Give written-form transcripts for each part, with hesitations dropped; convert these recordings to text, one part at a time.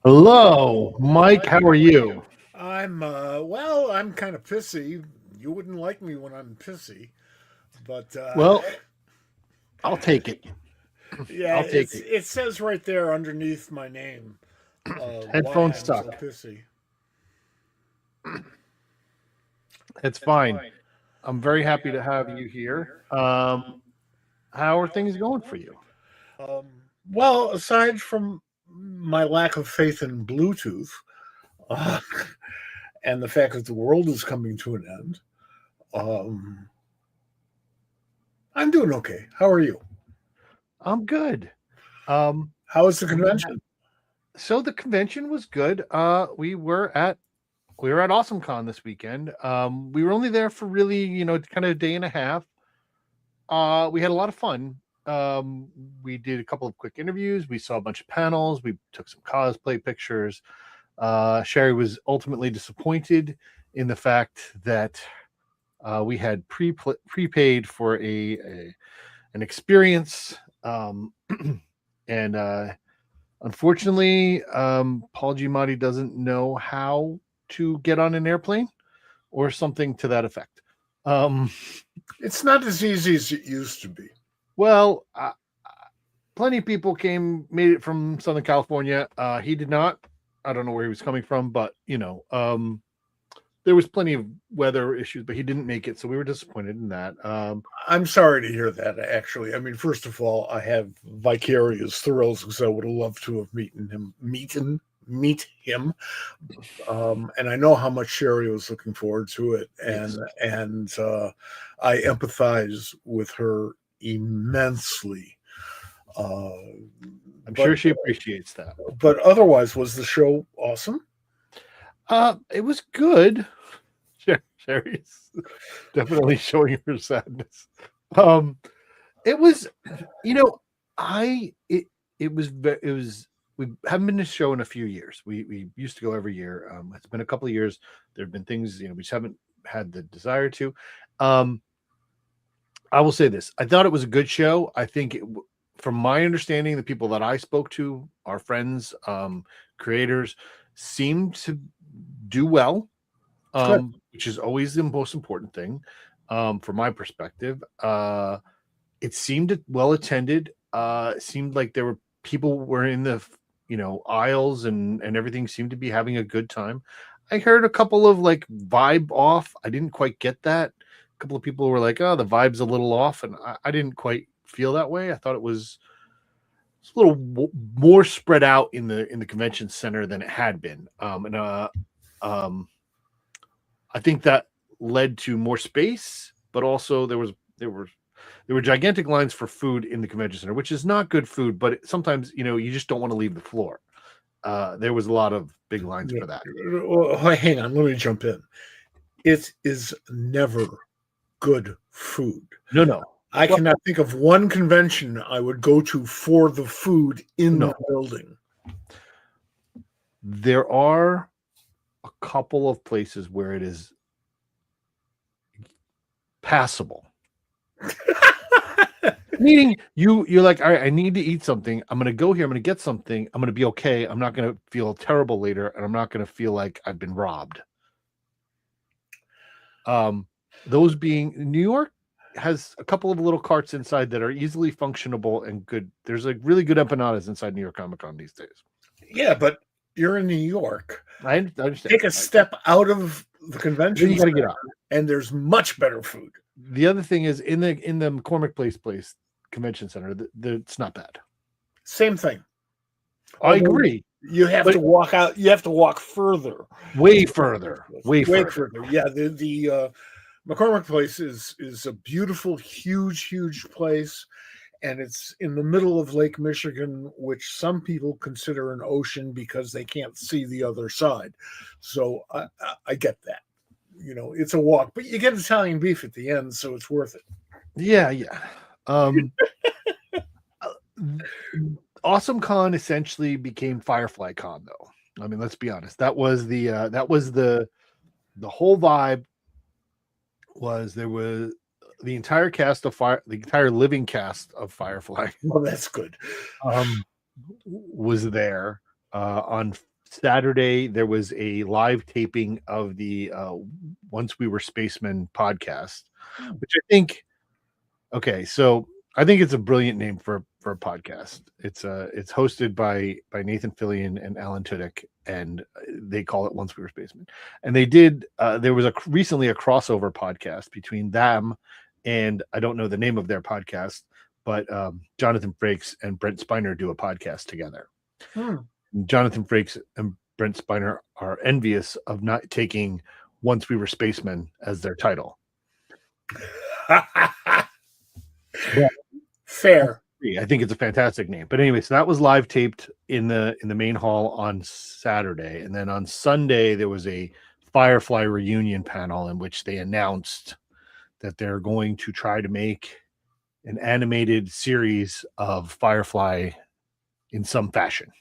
Hello, Mike. How are you? I'm kind of pissy. You wouldn't like me when I'm pissy, but Well, I'll take it. yeah, I'll take it. it says right there underneath my name why Headphones I'm so suck. pissy. It's fine. I'm very happy to have you here. How are things going for you? Well, aside from my lack of faith in Bluetooth uh, and the fact that the world is coming to an end, um, I'm doing okay. How are you? I'm good. Um, How was the we ha- convention? so the convention was good. We were at AwesomeCon this weekend. We were only there for really, kind of a day and a half. We had a lot of fun. We did a couple of quick interviews. We saw a bunch of panels. We took some cosplay pictures. Sherry was ultimately disappointed in the fact that we had prepaid for an experience, and unfortunately, Paul Giamatti doesn't know how to get on an airplane or something to that effect. Um, It's not as easy as it used to be. well, plenty of people made it from Southern California. He did not. I don't know where he was coming from, but there was plenty of weather issues, but he didn't make it, so we were disappointed in that. I'm sorry to hear that, actually. I mean, first of all, I have vicarious thrills because I would have loved to have meet him. And I know how much Sherry was looking forward to it, Yes, and I empathize with her immensely. Uh, I'm but sure she appreciates that. but otherwise, was the show awesome? It was good. Sherry's definitely showing her sadness. Um, it was, you know, I it was it was we haven't been to a show in a few years. We used to go every year. It's been a couple of years. There have been things we just haven't had the desire to. Um, I will say this: I thought it was a good show. I think from my understanding, the people that I spoke to, our friends, creators, seemed to do well, Good. which is always the most important thing from my perspective. It seemed well attended. It seemed like there were people were in the aisles and everything seemed to be having a good time. I heard a couple of like vibe off. I didn't quite get that. A couple of people were like, "Oh, the vibe's a little off," and I didn't quite feel that way. I thought it was a little more spread out in the convention center than it had been. Um, I think that led to more space, but also there were gigantic lines for food in the convention center, which is not good food, but sometimes you just don't want to leave the floor. There was a lot of big lines Yeah. for that. Well, hang on, let me jump in. It is never good food. No, no, I well, cannot think of one convention I would go to for the food in no. the building. There are a couple of places where it is passable. Meaning you're like, all right, I need to eat something. I'm gonna go here. I'm gonna get something. I'm gonna be okay. I'm not gonna feel terrible later, and I'm not gonna feel like I've been robbed. Those being New York has a couple of little carts inside that are easily functionable and good. There's like really good empanadas inside New York Comic Con these days. Yeah, but you're in New York. I understand. Take a step out of the Then convention you got to get center, out. and there's much better food. The other thing is in the McCormick Place Convention Center, it's not bad. Same thing. I agree. You have to walk out. You have to walk further. Way further. Way further. Yeah, the McCormick Place is a beautiful, huge place, and it's in the middle of Lake Michigan, which some people consider an ocean because they can't see the other side. So I get that. It's a walk, but you get Italian beef at the end, so it's worth it. Yeah. Awesome Con essentially became Firefly Con, though. I mean, let's be honest. That was the whole vibe. There was the entire the entire living cast of Firefly. Well, that's good. Was there on Saturday there was a live taping of the Once We Were Spacemen podcast, which I think. Okay, so I think it's a brilliant name for a podcast. It's hosted by Nathan Fillion and Alan Tudyk, and they call it Once We Were Spacemen. And they did there was recently a crossover podcast between them and I don't know the name of their podcast, but Jonathan Frakes and Brent Spiner do a podcast together. Jonathan Frakes and Brent Spiner are envious of not taking Once We Were Spacemen as their title. Fair. I think it's a fantastic name. But anyway, so that was live taped in the main hall on Saturday. And then on Sunday, there was a Firefly reunion panel in which they announced that they're going to try to make an animated series of Firefly in some fashion.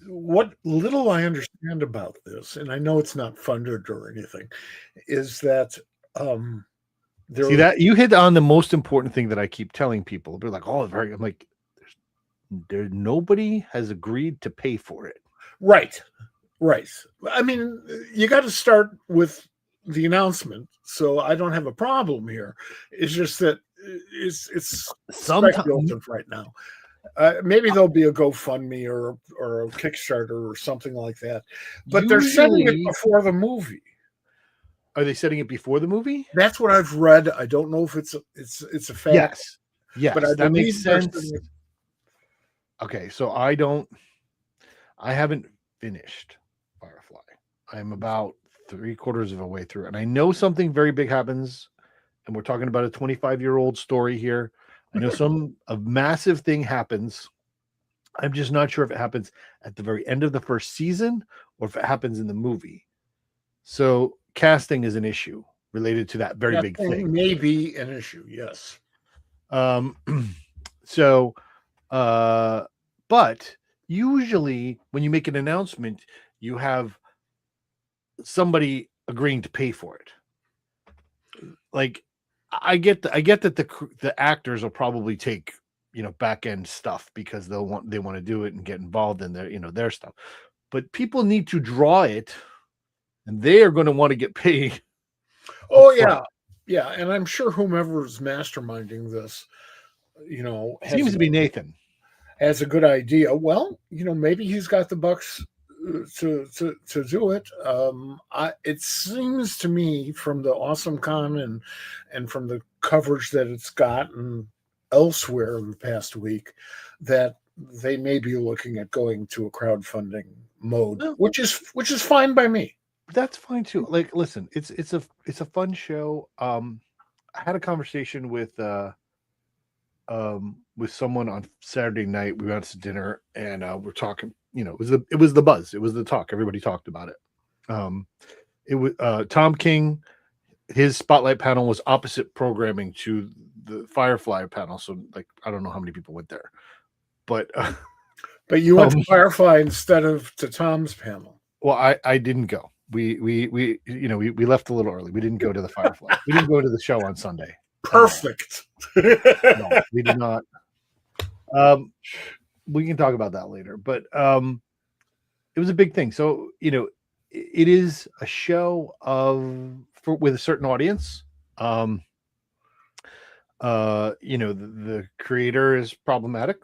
What little I understand about this, and I know it's not funded or anything, is that see that you hit on the most important thing that I keep telling people. They're like, "Oh, very." I'm like, "There, nobody has agreed to pay for it." Right. I mean, you got to start with the announcement, so I don't have a problem here. It's just that it's speculative right now. Maybe there'll be a GoFundMe or a Kickstarter or something like that. But they're setting it before the movie. Are they setting it before the movie? That's what I've read. I don't know if it's a fact. Yes, but that makes sense. Okay, so I haven't finished Firefly. I'm about 3/4 of a way through, and I know something very big happens. And we're talking about a 25-year-old story here. I know a massive thing happens. I'm just not sure if it happens at the very end of the first season or if it happens in the movie. So casting is an issue related to that very big thing. May be an issue, yes. But usually when you make an announcement, you have somebody agreeing to pay for it. Like, I get that the actors will probably take back end stuff because they want to do it and get involved in their stuff, but people need to draw it, and they are going to want to get paid. Oh yeah, and I'm sure whomever's masterminding this, seems to be Nathan, has a good idea. Well, maybe he's got the bucks to do it. It seems to me from the Awesome Con and from the coverage that it's gotten elsewhere in the past week that they may be looking at going to a crowdfunding mode, which is fine by me. That's fine too. Like, listen, it's a fun show. I had a conversation with someone on Saturday night. We went to dinner and we're talking. It was the buzz. It was the talk. Everybody talked about it. It was Tom King. His spotlight panel was opposite programming to the Firefly panel. So, like, I don't know how many people went there, but you went to Firefly instead of to Tom's panel. Well, I didn't go. We left a little early. We didn't go to the Firefly. We didn't go to the show on Sunday. Perfect. No, we did not. We can talk about that later, but it was a big thing. So, it is a show with a certain audience. The creator is problematic,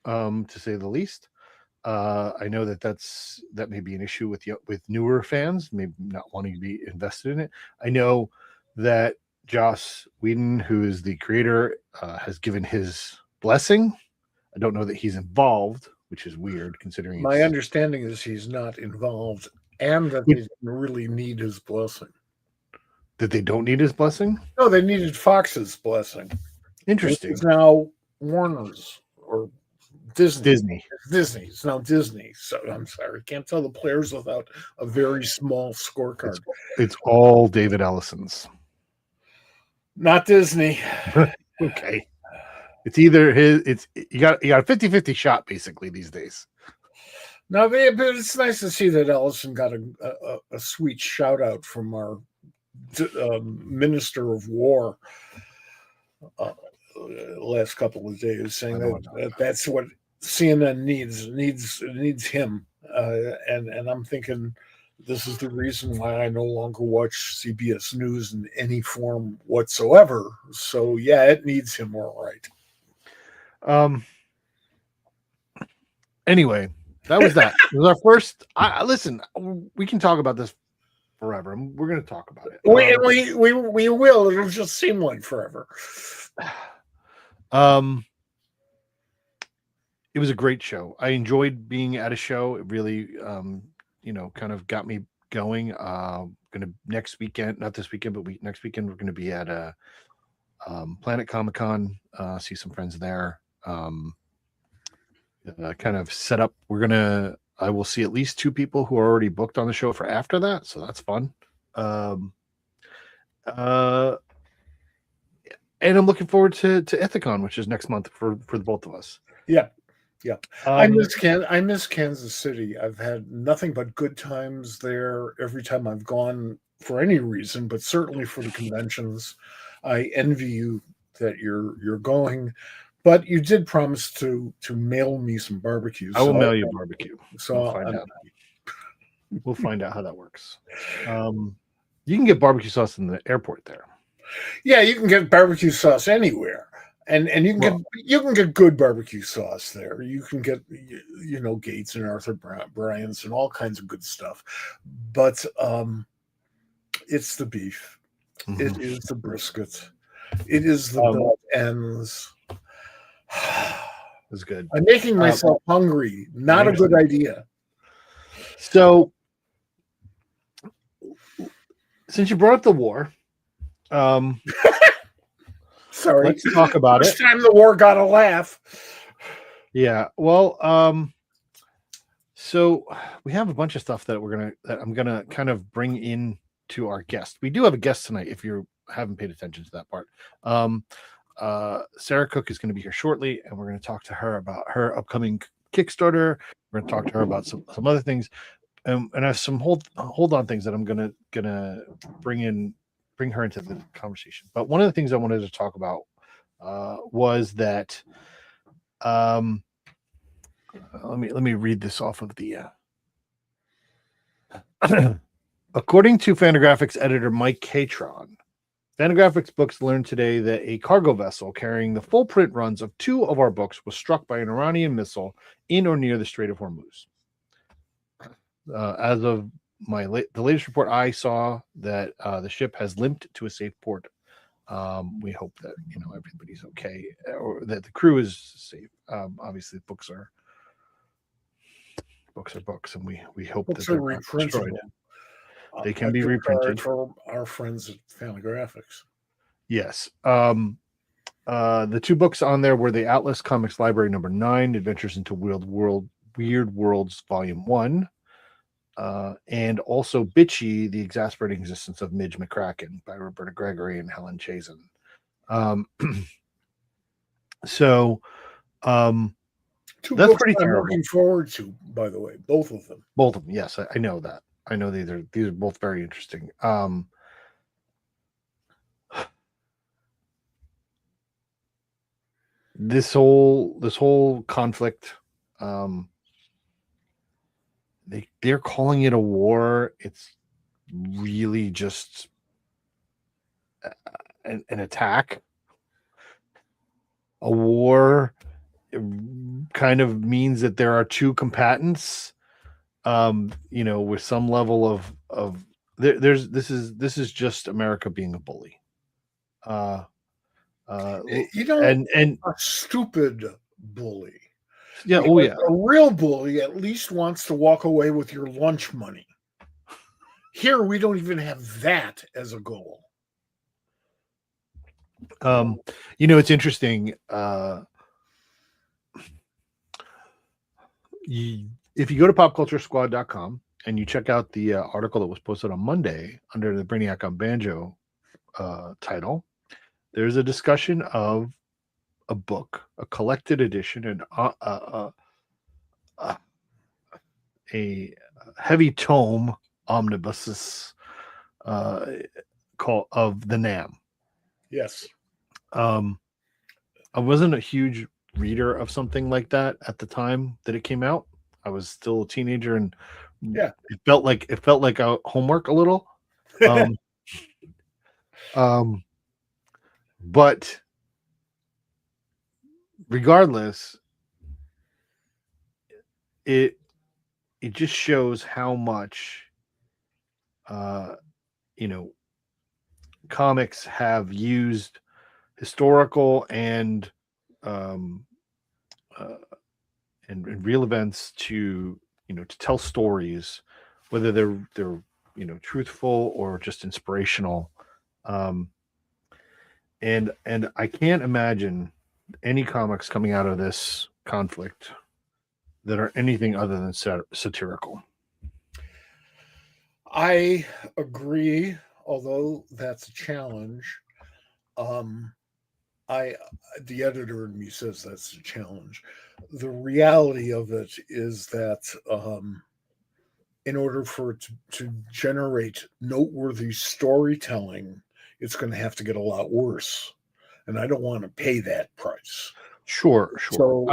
to say the least. I know that may be an issue with newer fans, maybe not wanting to be invested in it. I know that Joss Whedon, who is the creator, has given his blessing. I don't know that he's involved, which is weird considering. My understanding is he's not involved, and that they didn't really need his blessing. That they don't need his blessing? No, they needed Fox's blessing. Interesting. It's now Warner's or Disney. Disney. It's now Disney. So I'm sorry, can't tell the players without a very small scorecard. It's all David Ellison's. Not Disney. Okay. It's either his. You got a 50-50 shot basically these days. No, but it's nice to see that Ellison got a sweet shout out from our Minister of War last couple of days, saying that's what CNN needs him, and I'm thinking this is the reason why I no longer watch CBS News in any form whatsoever. So yeah, it needs him, all right. Anyway, that was that. It was our first. Listen, we can talk about this forever. We're going to talk about it. We will. It'll just seem like forever. It was a great show. I enjoyed being at a show. It really, kind of got me going. Gonna next weekend, not this weekend, but next weekend we're gonna be at Planet Comic Con. See some friends there. Kind of set up. I will see at least 2 people who are already booked on the show for after that, so that's fun. And I'm looking forward to Ithacon, which is next month for the both of us. Yeah. I miss Kansas City. I've had nothing but good times there every time I've gone for any reason, but certainly for the conventions. I envy you that you're going, but you did promise to mail me some barbecues. I will mail you barbecue. So we'll find out how that works. You can get barbecue sauce in the airport there. Yeah, you can get barbecue sauce anywhere. And you can get good barbecue sauce there. You can get Gates and Arthur Bryant's and all kinds of good stuff. But it's the beef. Mm-hmm. It is the brisket. It is the butt ends. It's good. I'm making myself hungry. Not a good idea. So, since you brought up the war, sorry, let's talk about First time the war got a laugh. Yeah, well, so we have a bunch of stuff that I'm gonna kind of bring in to our guest. We do have a guest tonight. If you haven't paid attention to that part, Sarah Cooke is going to be here shortly, and we're going to talk to her about her upcoming Kickstarter. We're going to talk to her about some other things, and I have some hold on things that I'm gonna bring her into the conversation. But one of the things I wanted to talk about was that let me read this off of the according to Fantagraphics editor Mike Catron, Fantagraphics Books learned today that a cargo vessel carrying the full print runs of 2 of our books was struck by an Iranian missile in or near the Strait of Hormuz. As of the latest report I saw, that the ship has limped to a safe port. We hope that everybody's okay, or that the crew is safe. Obviously, books are books, and we hope books that they're not destroyed. They can be reprinted for our friends at Fantagraphics. Yes. The 2 books on there were the Atlas Comics Library number 9, Adventures into Weird Worlds Volume 1. And also Bitchy, The Exasperating Existence of Midge McCracken by Roberta Gregory and Helen Chazen. That's pretty terrible. I'm looking forward to, by the way, both of them. Both of them, yes, I know that. I know these are both very interesting. This whole conflict, they're calling it a war. It's really just an attack. A war kind of means that there are 2 combatants, with some level of this is just America being a bully. A stupid bully. Yeah. Because a real bully at least wants to walk away with your lunch money. Here, we don't even have that as a goal. It's interesting. If you go to popculturesquad.com and you check out the article that was posted on Monday under the Brainiac on Banjo title, there's a discussion of a book, a collected edition, and a heavy tome omnibus called of the Nam. Yes. I wasn't a huge reader of something like that at the time that it came out. I was still a teenager, and Yeah. it felt like a homework a little. Um, um, but regardless, it it just shows how much uh, you know comics have used historical um, uh, and real events to to tell stories, whether they're truthful or just inspirational. Um, and I can't imagine any comics coming out of this conflict that are anything other than satirical. I agree, although that's a challenge. Um, I the editor in me says that's a challenge. The reality of it is that in order for it to generate noteworthy storytelling, it's going to have to get a lot worse, and I don't want to pay that price. Sure, sure.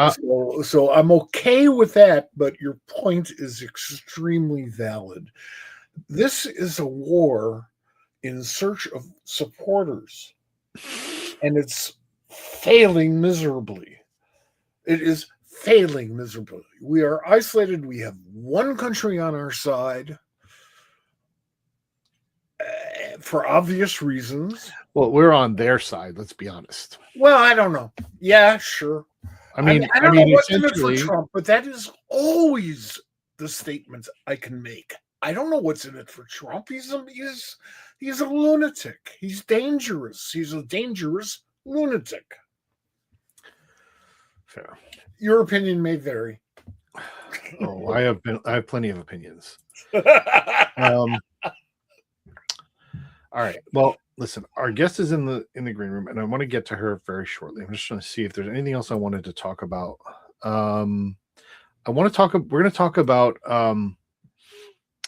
So I'm okay with that, but your point is extremely valid. This is a war in search of supporters, and it's failing miserably. It is failing miserably. We are isolated. We have one country on our side for obvious reasons. Well, we're on their side. Let's be honest. Well, I don't know. Yeah, sure. I mean, I don't know what's in it for essentially, Trump, but that is always the statement I can make. I don't know what's in it for Trump. He's a lunatic. He's dangerous. He's a dangerous lunatic. fair. Your opinion may vary. Oh, I have plenty of opinions. All right. Well, listen, our guest is in the green room, and I want to get to her very shortly. I'm just trying to see if there's anything else I wanted to talk about. We're going to talk about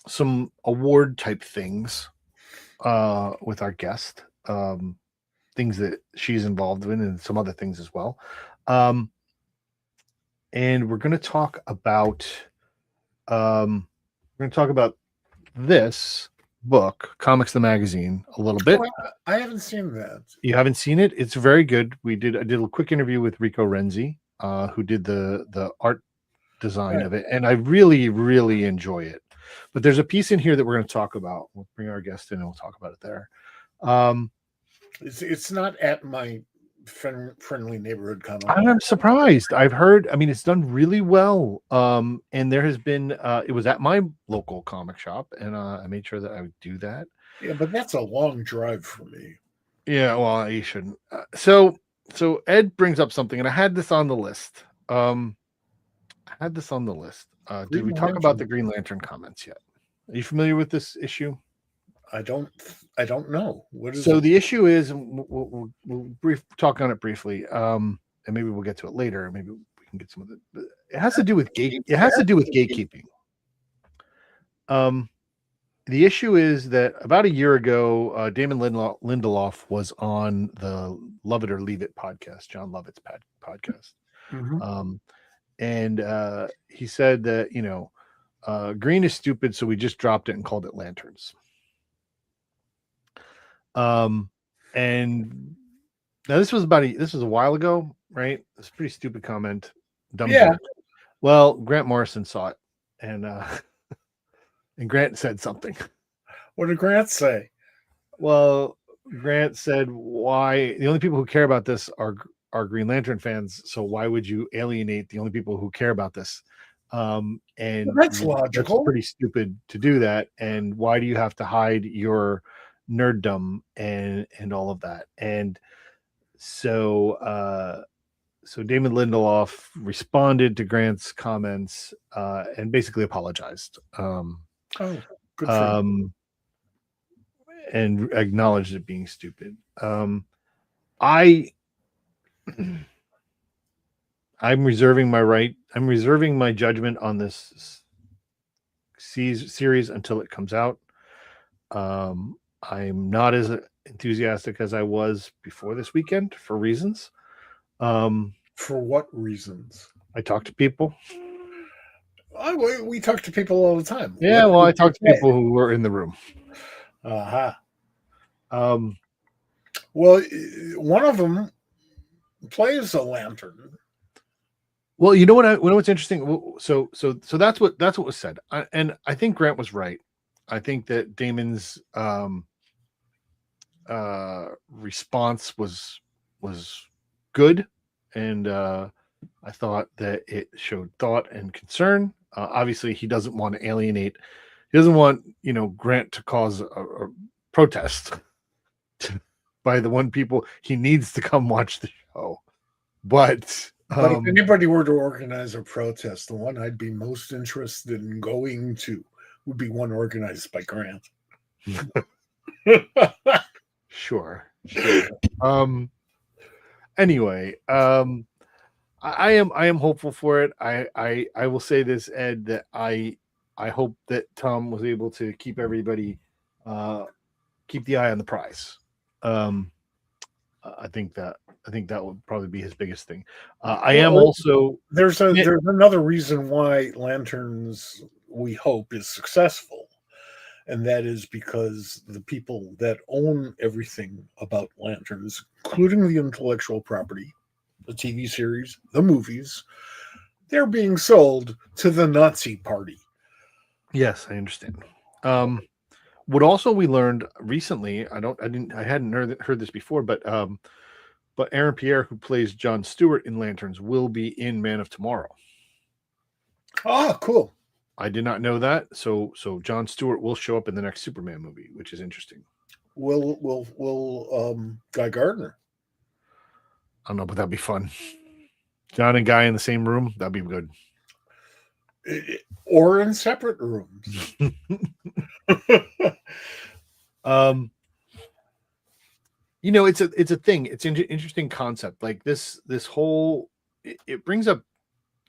some award type things with our guest, things that she's involved in, and some other things as well. And we're going to talk about this book, Comics the Magazine, a little bit. I haven't seen that. You haven't seen it? It's very good. I did a quick interview with Rico Renzi, who did the art design of it, and I really, really enjoy it. But there's a piece in here that we're going to talk about. We'll bring our guest in and we'll talk about it there. It's not at my friendly neighborhood comic. I'm surprised. I've heard, I mean, it's done really well. And there has been it was at my local comic shop, and I made sure that I would do that. Yeah, but that's a long drive for me. Yeah, well, you shouldn't. So Ed brings up something, and I had this on the list. Did we talk about the Green Lantern comments yet? Are you familiar with this issue? I don't know. What is the issue is, we'll talk on it briefly, and maybe we'll get to it later. Maybe we can get some of it. It has to do with gatekeeping. The issue is that about a year ago, Damon Lindelof was on the Love It or Leave It podcast, John Lovett's podcast. Mm-hmm. And he said that, green is stupid, so we just dropped it and called it lanterns. And now this was a while ago, right? It's a pretty stupid comment. Dumb joke. Well, Grant Morrison saw it, and and Grant said something. What did Grant say? Well, Grant said, "Why the only people who care about this are Green Lantern fans? So why would you alienate the only people who care about this?" And that's logical. That's pretty stupid to do that. And why do you have to hide your nerddom and all of that? And so Damon Lindelof responded to Grant's comments and basically apologized. Good for you. And acknowledged it being stupid. I'm reserving my judgment on this series until it comes out. I'm not as enthusiastic as I was before this weekend for reasons. For what reasons? I talk to people. We talk to people all the time. Yeah, What well, I did talk to they say? people who were in the room. Uh-huh. Um, Well, one of them plays a lantern. well, you know what's interesting. So that's what was said, and I think Grant was right. I think that Damon's response was good, and I thought that it showed thought and concern. Obviously, he doesn't want to alienate. He doesn't want Grant to cause a protest by the one people he needs to come watch the show. But But if anybody were to organize a protest, the one I'd be most interested in going to would be one organized by Grant. Sure. Anyway, I am hopeful for it. I will say this, Ed, that I hope that Tom was able to keep everybody keep the eye on the prize. I think that would probably be his biggest thing. I am also there's another reason why Lanterns, we hope, is successful, and that is because the people that own everything about Lanterns, including the intellectual property, the TV series, the movies, they're being sold to the Nazi party. Yes, I understand. What also we learned recently, I hadn't heard this before, but Aaron Pierre, who plays John Stewart in Lanterns, will be in Man of Tomorrow. Oh, cool. I did not know that. So John Stewart will show up in the next Superman movie, which is interesting. Will Guy Gardner? I don't know, but that'd be fun. John and Guy in the same room, that'd be good. Or in separate rooms. It's a thing. It's an interesting concept. Like this whole it brings up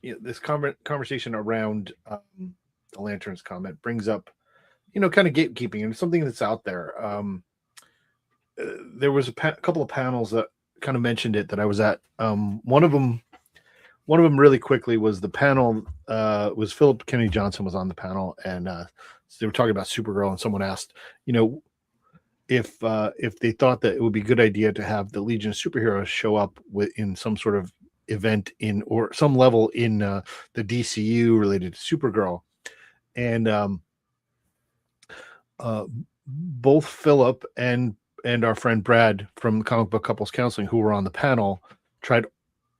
this conversation around the Lanterns comment brings up kind of gatekeeping, and something that's out there. There was a couple of panels that kind of mentioned it that I was at. One of them really quickly was the panel was Philip Kennedy Johnson was on the panel, and they were talking about Supergirl, and someone asked, if they thought that it would be a good idea to have the Legion of Superheroes show up in some sort of event or some level in the DCU related to Supergirl. And both Philip and our friend Brad from the Comic Book Couples Counseling, who were on the panel, tried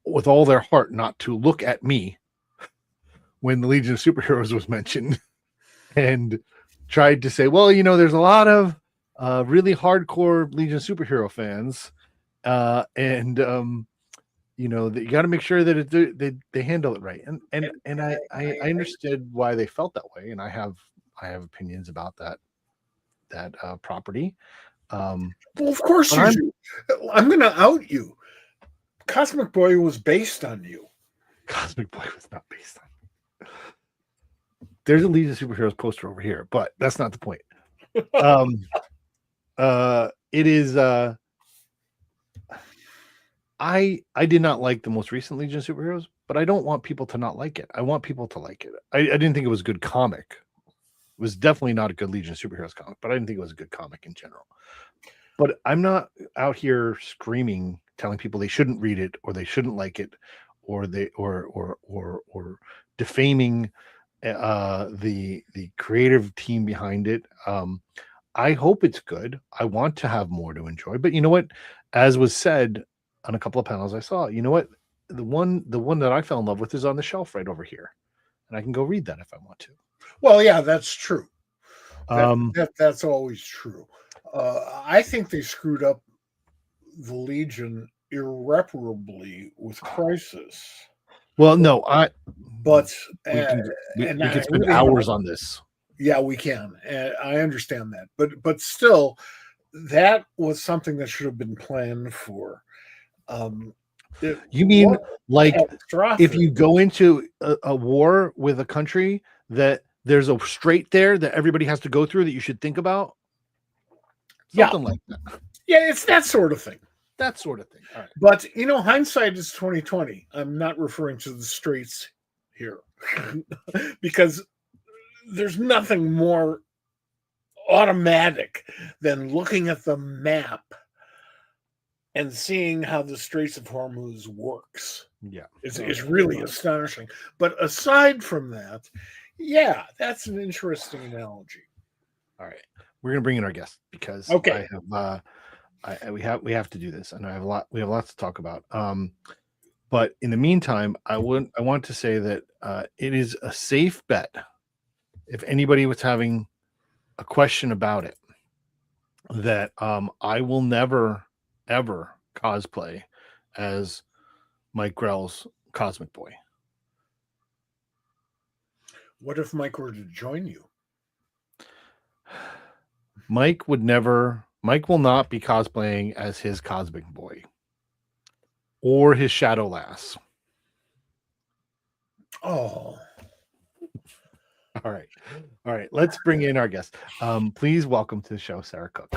with all their heart not to look at me when the Legion of Superheroes was mentioned, and tried to say, well, there's a lot of really hardcore Legion of Superhero fans, and that you got to make sure that they handle it right. And I understood why they felt that way, and I have opinions about that property. Well, of course you do. I'm going to out you. Cosmic Boy was based on you. Cosmic Boy was not based on you. There's a Legion of Superheroes poster over here, but that's not the point. It is I did not like the most recent Legion of Superheroes, but I don't want people to not like it. I want people to like it. I didn't think it was a good comic. It was definitely not a good Legion of Superheroes comic, but I didn't think it was a good comic in general. But I'm not out here screaming, telling people they shouldn't read it or they shouldn't like it, or defaming the creative team behind it. I hope it's good. I want to have more to enjoy. But you know what? As was said on a couple of panels I saw, you know what? The one that I fell in love with is on the shelf right over here, and I can go read that if I want to. Well, yeah, that's true. That's always true. I think they screwed up the Legion irreparably with Crisis. Well, no, but we can spend hours on this. Yeah, we can. I understand that, but still, that was something that should have been planned for. You mean like if you go into a war with a country that there's a strait there that everybody has to go through that you should think about? Something like that. Yeah, it's that sort of thing. that sort of thing. All right. But hindsight is 2020. I'm not referring to the streets here because there's nothing more automatic than looking at the map and seeing how the Straits of Hormuz works. Yeah, It's really astonishing. But aside from that, yeah, that's an interesting analogy. All right, we're gonna bring in our guest because Okay. we have to do this, and we have lots to talk about. But in the meantime, I want to say that it is a safe bet if anybody was having a question about it, that I will never ever cosplay as Mike Grell's Cosmic Boy. What if Mike were to join you? Mike will not be cosplaying as his Cosmic Boy or his Shadow Lass. Oh. All right. Let's bring in our guest. Please welcome to the show, Sarah Cooke.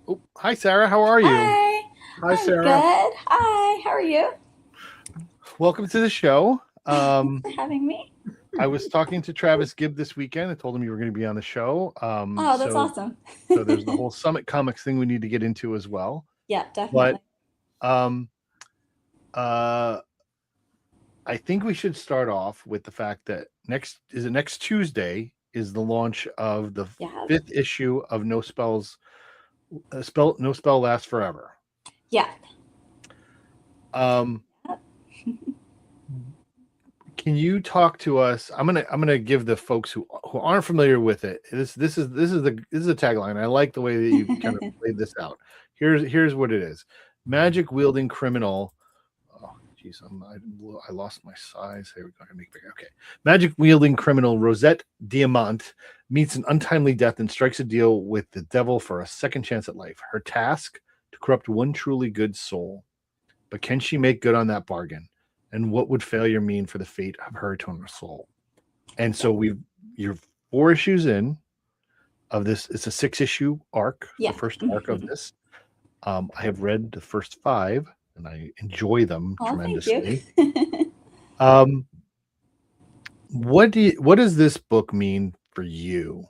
Oh, hi, Sarah. How are you? Hi, Sarah. Good. Hi. How are you? Welcome to the show. Thanks for having me. I was talking to Travis Gibb this weekend. I told him you were going to be on the show. Oh, that's awesome. So there's the whole Summit Comics thing we need to get into as well. Yeah, definitely. But I think we should start off with the fact that next Tuesday is the launch of the 5th issue of No Spell Lasts Forever. Yeah. Can you talk to us? I'm gonna give the folks who aren't familiar with it. This is the tagline. I like the way that you kind of laid this out. Here's what it is: magic wielding criminal. Oh, geez, I lost my size. Here we go. I can make it bigger. Okay, magic wielding criminal Rosette Diamant meets an untimely death and strikes a deal with the devil for a second chance at life. Her task: to corrupt one truly good soul. But can she make good on that bargain? And what would failure mean for the fate of her eternal soul? And so you're 4 issues in of this. It's a 6-issue arc, the first arc of this. I have read the first 5, and I enjoy them tremendously. What does this book mean for you?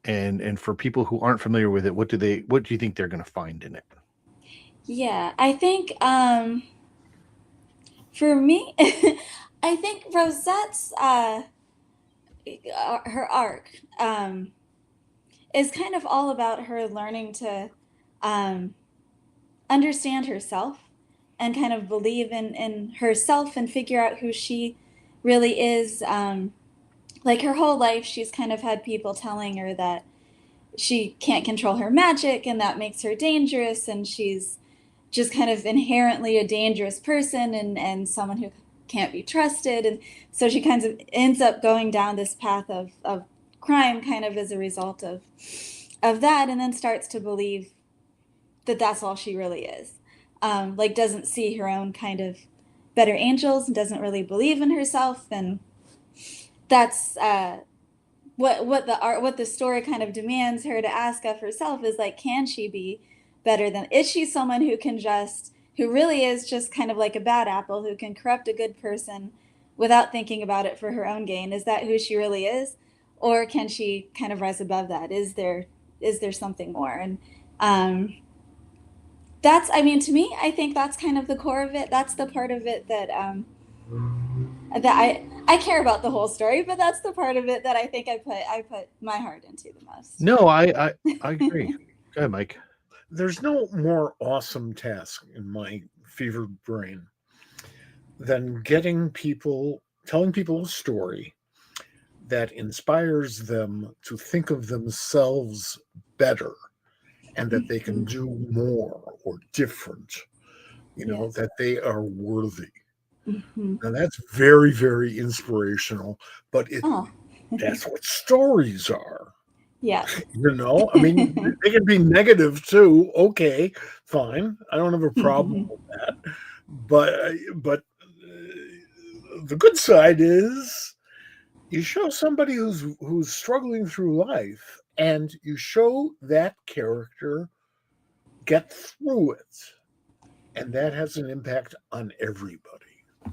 And for people who aren't familiar with it, what do you think they're going to find in it? Yeah, I think for me, I think Rosette's her arc is kind of all about her learning to understand herself and kind of believe in herself and figure out who she really is. Like her whole life, she's kind of had people telling her that she can't control her magic and that makes her dangerous, and she's just kind of inherently a dangerous person and someone who can't be trusted. And so she kind of ends up going down this path of crime kind of as a result of that, and then starts to believe that that's all she really is. Like doesn't see her own kind of better angels and doesn't really believe in herself. And that's what the story kind of demands her to ask of herself is like, can she be better than, is she someone who really is just kind of like a bad apple who can corrupt a good person without thinking about it for her own gain? Is that who she really is? Or can she kind of rise above that? Is there something more? And that's, I mean, to me, I think that's kind of the core of it. That's the part of it that I care about the whole story, but that's the part of it that I think I put my heart into the most. No, I agree. Go ahead, Mike. There's no more awesome task in my fevered brain than telling people a story that inspires them to think of themselves better and that they can do more or different, Yes. that they are worthy. Mm-hmm. Now that's very, very inspirational, but Oh, that's what stories are. yes. I mean, they can be negative too. Okay, fine. I don't have a problem with that. But the good side is you show somebody who's struggling through life, and you show that character get through it, and that has an impact on everybody. I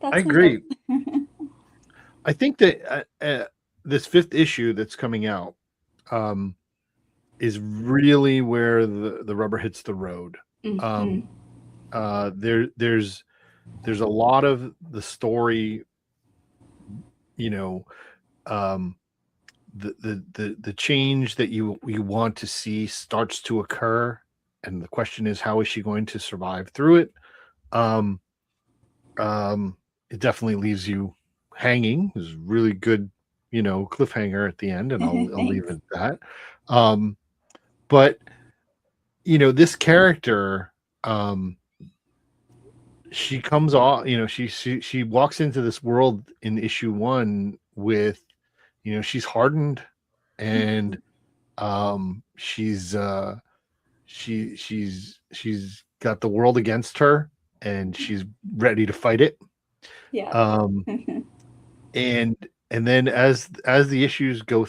That's nice. agree. I think that this fifth issue that's coming out um, is really where the rubber hits the road. Mm-hmm. Um, there's a lot of the story, you know, um, the change that you want to see starts to occur, and the question is, how is she going to survive through it? Um, it definitely leaves you hanging. There's a really good, cliffhanger at the end, and I'll leave it Thanks. at that. Um, but this character, um, she comes off, she walks into this world in issue one with, she's hardened, and she's got the world against her, and she's ready to fight it. Yeah. Um, and then as the issues go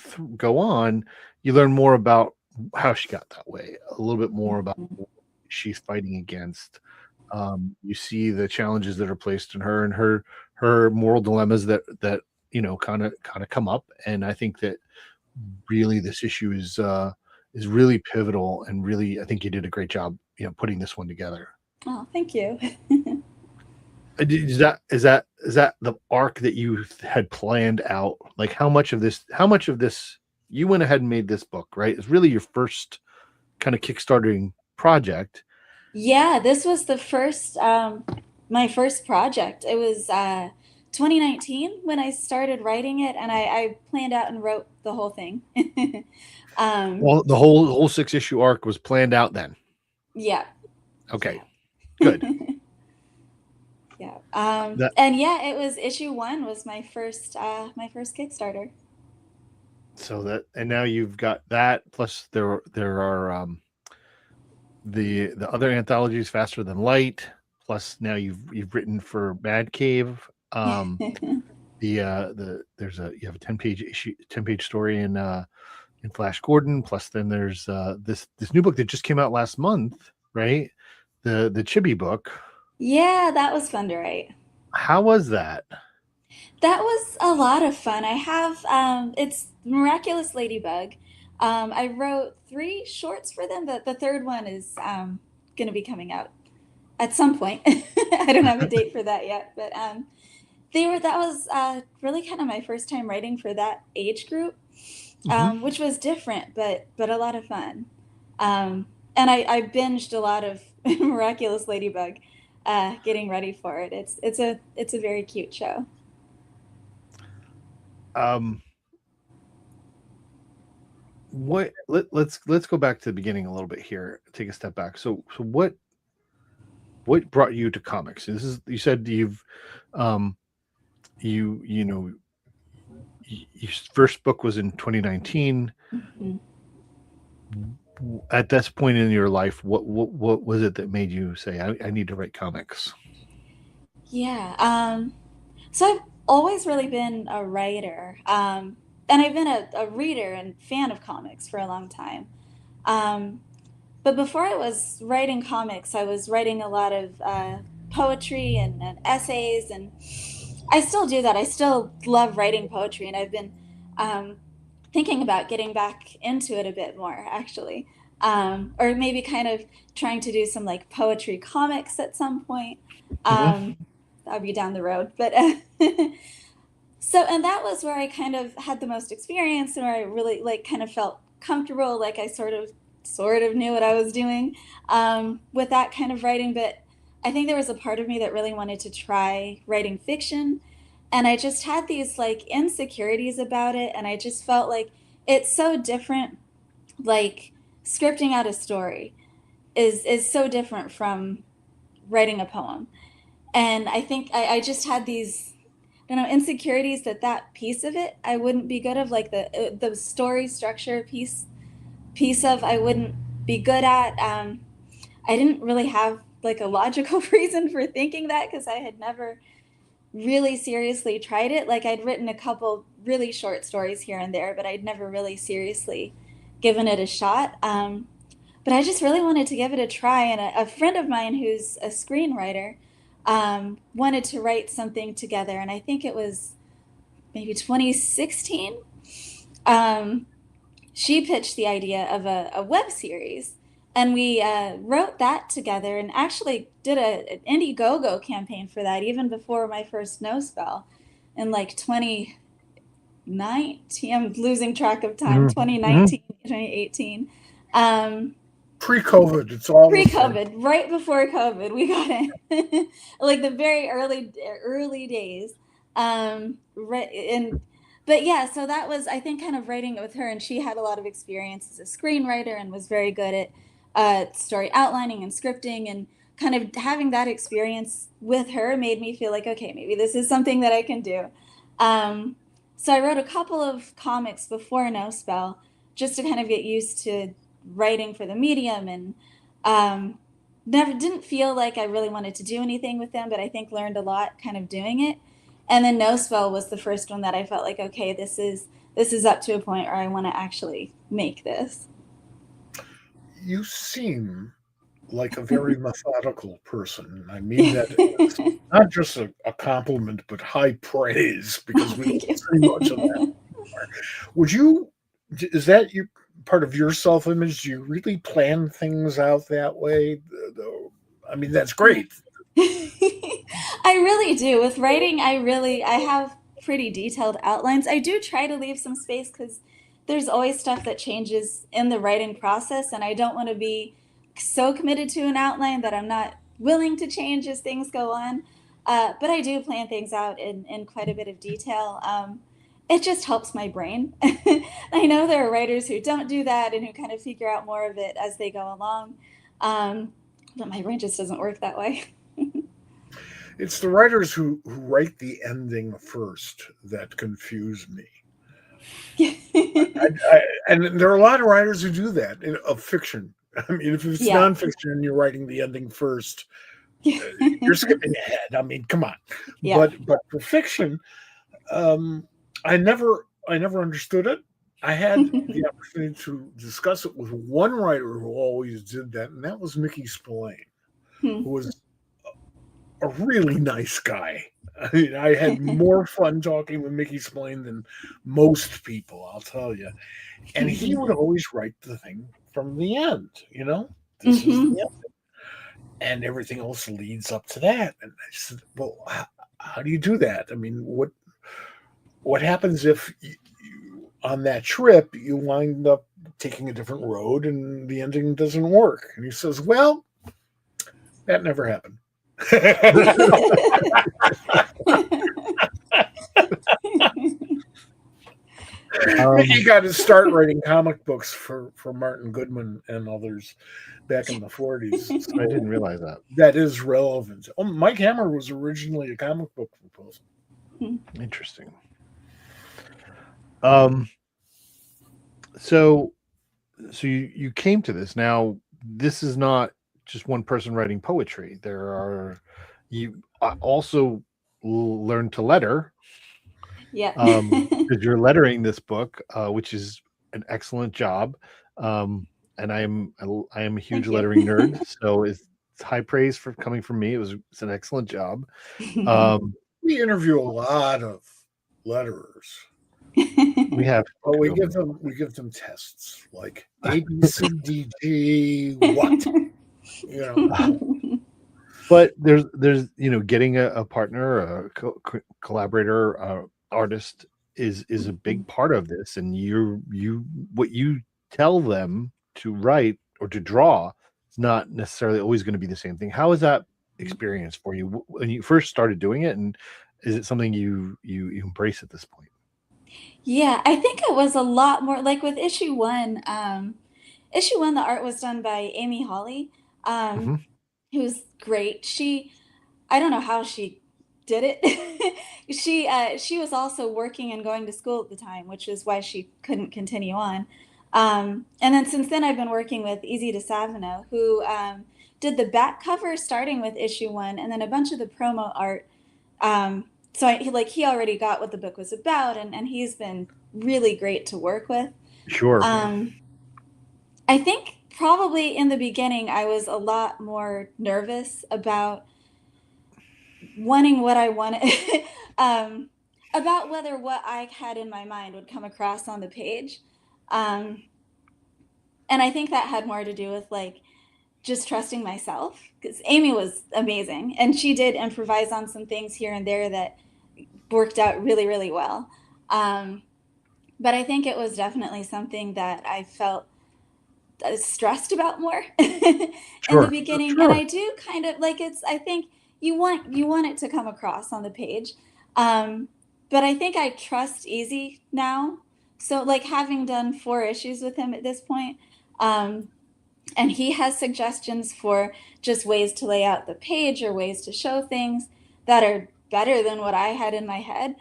on, you learn more about how she got that way, a little bit more about what she's fighting against. You see the challenges that are placed in her, and her moral dilemmas that kind of come up. And I think that really this issue is really pivotal, and really I think you did a great job putting this one together. Oh, thank you. Is that the arc that you had planned out? Like, how much of this you went ahead and made this book, right? It's really your first kind of kickstarting project. Yeah, this was my first project. It was 2019 when I started writing it, and I planned out and wrote the whole thing. um, Well, the whole 6 issue arc was planned out then. yeah, Okay, yeah. good. Yeah. That And yeah, it was issue one was my first Kickstarter. so that and now you've got that, plus there are the other anthologies, Faster Than Light, plus now you've written for Mad Cave. You have a 10-page story in Flash Gordon, plus then there's this new book that just came out last month, right? The Chibi book. Yeah, that was fun to write. How was that? That was a lot of fun. I have it's Miraculous Ladybug. I wrote three shorts for them. The third one is going to be coming out at some point. I don't have a date for that yet, but that was really kind of my first time writing for that age group, Mhm. which was different, but a lot of fun. And I binged a lot of Miraculous Ladybug, getting ready for it. It's a very cute show. Um, let's go back to the beginning a little bit here. Take a step back. So what brought you to comics? This is You said you've um you know your first book was in 2019. Mhm. At this point in your life, what was it that made you say, I need to write comics? Yeah. So I've always really been a writer, and I've been a reader and fan of comics for a long time. Um, but before I was writing comics, I was writing a lot of poetry and essays, and I still do that. I still love writing poetry, and I've been um, thinking about getting back into it a bit more, actually, or maybe kind of trying to do some like poetry comics at some point. Mhm. Um, that'd be down the road, but and that was where I kind of had the most experience, and where I really like kind of felt comfortable, like I sort of knew what I was doing with that kind of writing. But I think there was a part of me that really wanted to try writing fiction, and I just had these like insecurities about it, and I just felt like it's so different, like scripting out a story is so different from writing a poem. And I think I just had these, I don't know, insecurities that piece of it I wouldn't be good of, like the story structure piece of I wouldn't be good at. I didn't really have like a logical reason for thinking that because I had never really seriously tried it. Like I'd written a couple really short stories here and there, but I'd never really seriously given it a shot. But I just really wanted to give it a try. And a friend of mine who's a screenwriter wanted to write something together. And I think it was maybe 2016. Um, she pitched the idea of a web series. And we wrote that together and actually did an Indiegogo campaign for that even before my first No Spell in like 2019. I'm losing track of time. 2019, 2018. Pre-COVID, it's all Pre-COVID, right before COVID, we got in, like the very early days. Right, and but yeah, so that was, I think, kind of writing it with her, and she had a lot of experience as a screenwriter and was very good at story outlining and scripting, and kind of having that experience with her made me feel like, okay, maybe this is something that I can do. So I wrote a couple of comics before No Spell just to kind of get used to writing for the medium, and never didn't feel like I really wanted to do anything with them, but I think learned a lot kind of doing it. And then No Spell was the first one that I felt like, okay, this is up to a point where I want to actually make this. You seem like a very methodical person. I mean that as not just a compliment, but high praise, because we don't see much of that anymore. Would you? Is that your part of your self-image? Do you really plan things out that way? I mean, that's great. I really do. With writing, I have pretty detailed outlines. I do try to leave some space because there's always stuff that changes in the writing process, and I don't want to be so committed to an outline that I'm not willing to change as things go on. But I do plan things out in quite a bit of detail. It just helps my brain. I know there are writers who don't do that and who kind of figure out more of it as they go along. But my brain just doesn't work that way. It's the writers who write the ending first that confuse me. And there are a lot of writers who do that of fiction. I mean, if it's nonfiction and you're writing the ending first, you're skipping ahead. I mean, come on. Yeah. But for fiction, I never understood it. I had the opportunity to discuss it with one writer who always did that, and that was Mickey Spillane, who was a really nice guy. I mean, I had more fun talking with Mickey Spillane than most people, I'll tell you. And he would always write the thing from the end, this is the end. And everything else leads up to that. And I said, well, how do you do that? I mean, what happens if on that trip you wind up taking a different road and the ending doesn't work? And he says, well, that never happened. Mickey got his start writing comic books for Martin Goodman and others back in the 40s. So I didn't realize that. That is relevant. Mike Hammer was originally a comic book composer. Interesting. So you came to this. Now, this is not just one person writing poetry. You also learned to letter. Yeah. Because you're lettering this book, which is an excellent job. And I am a huge lettering nerd, so it's high praise for coming from me. It's an excellent job. We interview a lot of letterers. We have, but we give them tests like A, B, C, D, G, what, But there's getting a partner, a collaborator, artist is a big part of this, and what you tell them to write or to draw is not necessarily always going to be the same thing. How is that experience for you when you first started doing it, and is it something you embrace at this point? Yeah, I think it was a lot more like with issue 1. issue 1, the art was done by Amy Hawley, Hmm. who's great. I don't know how she did it. She was also working and going to school at the time, which is why she couldn't continue on. And then since then, I've been working with Easy to Savino, who did the back cover starting with issue 1, and then a bunch of the promo art. So he already got what the book was about, and he's been really great to work with. Sure. I think probably in the beginning I was a lot more nervous about wanting what I wanted, um, about whether what I had in my mind would come across on the page. Um, and I think that had more to do with like just trusting myself, because Amy was amazing and she did improvise on some things here and there that worked out really, really well. Um, but I think it was definitely something that I felt stressed about more in the Sure. beginning. And Sure. I do kind of like I think you want it to come across on the page. But I think I trust Easy now. So like having done 4 issues with him at this point, and he has suggestions for just ways to lay out the page or ways to show things that are better than what I had in my head.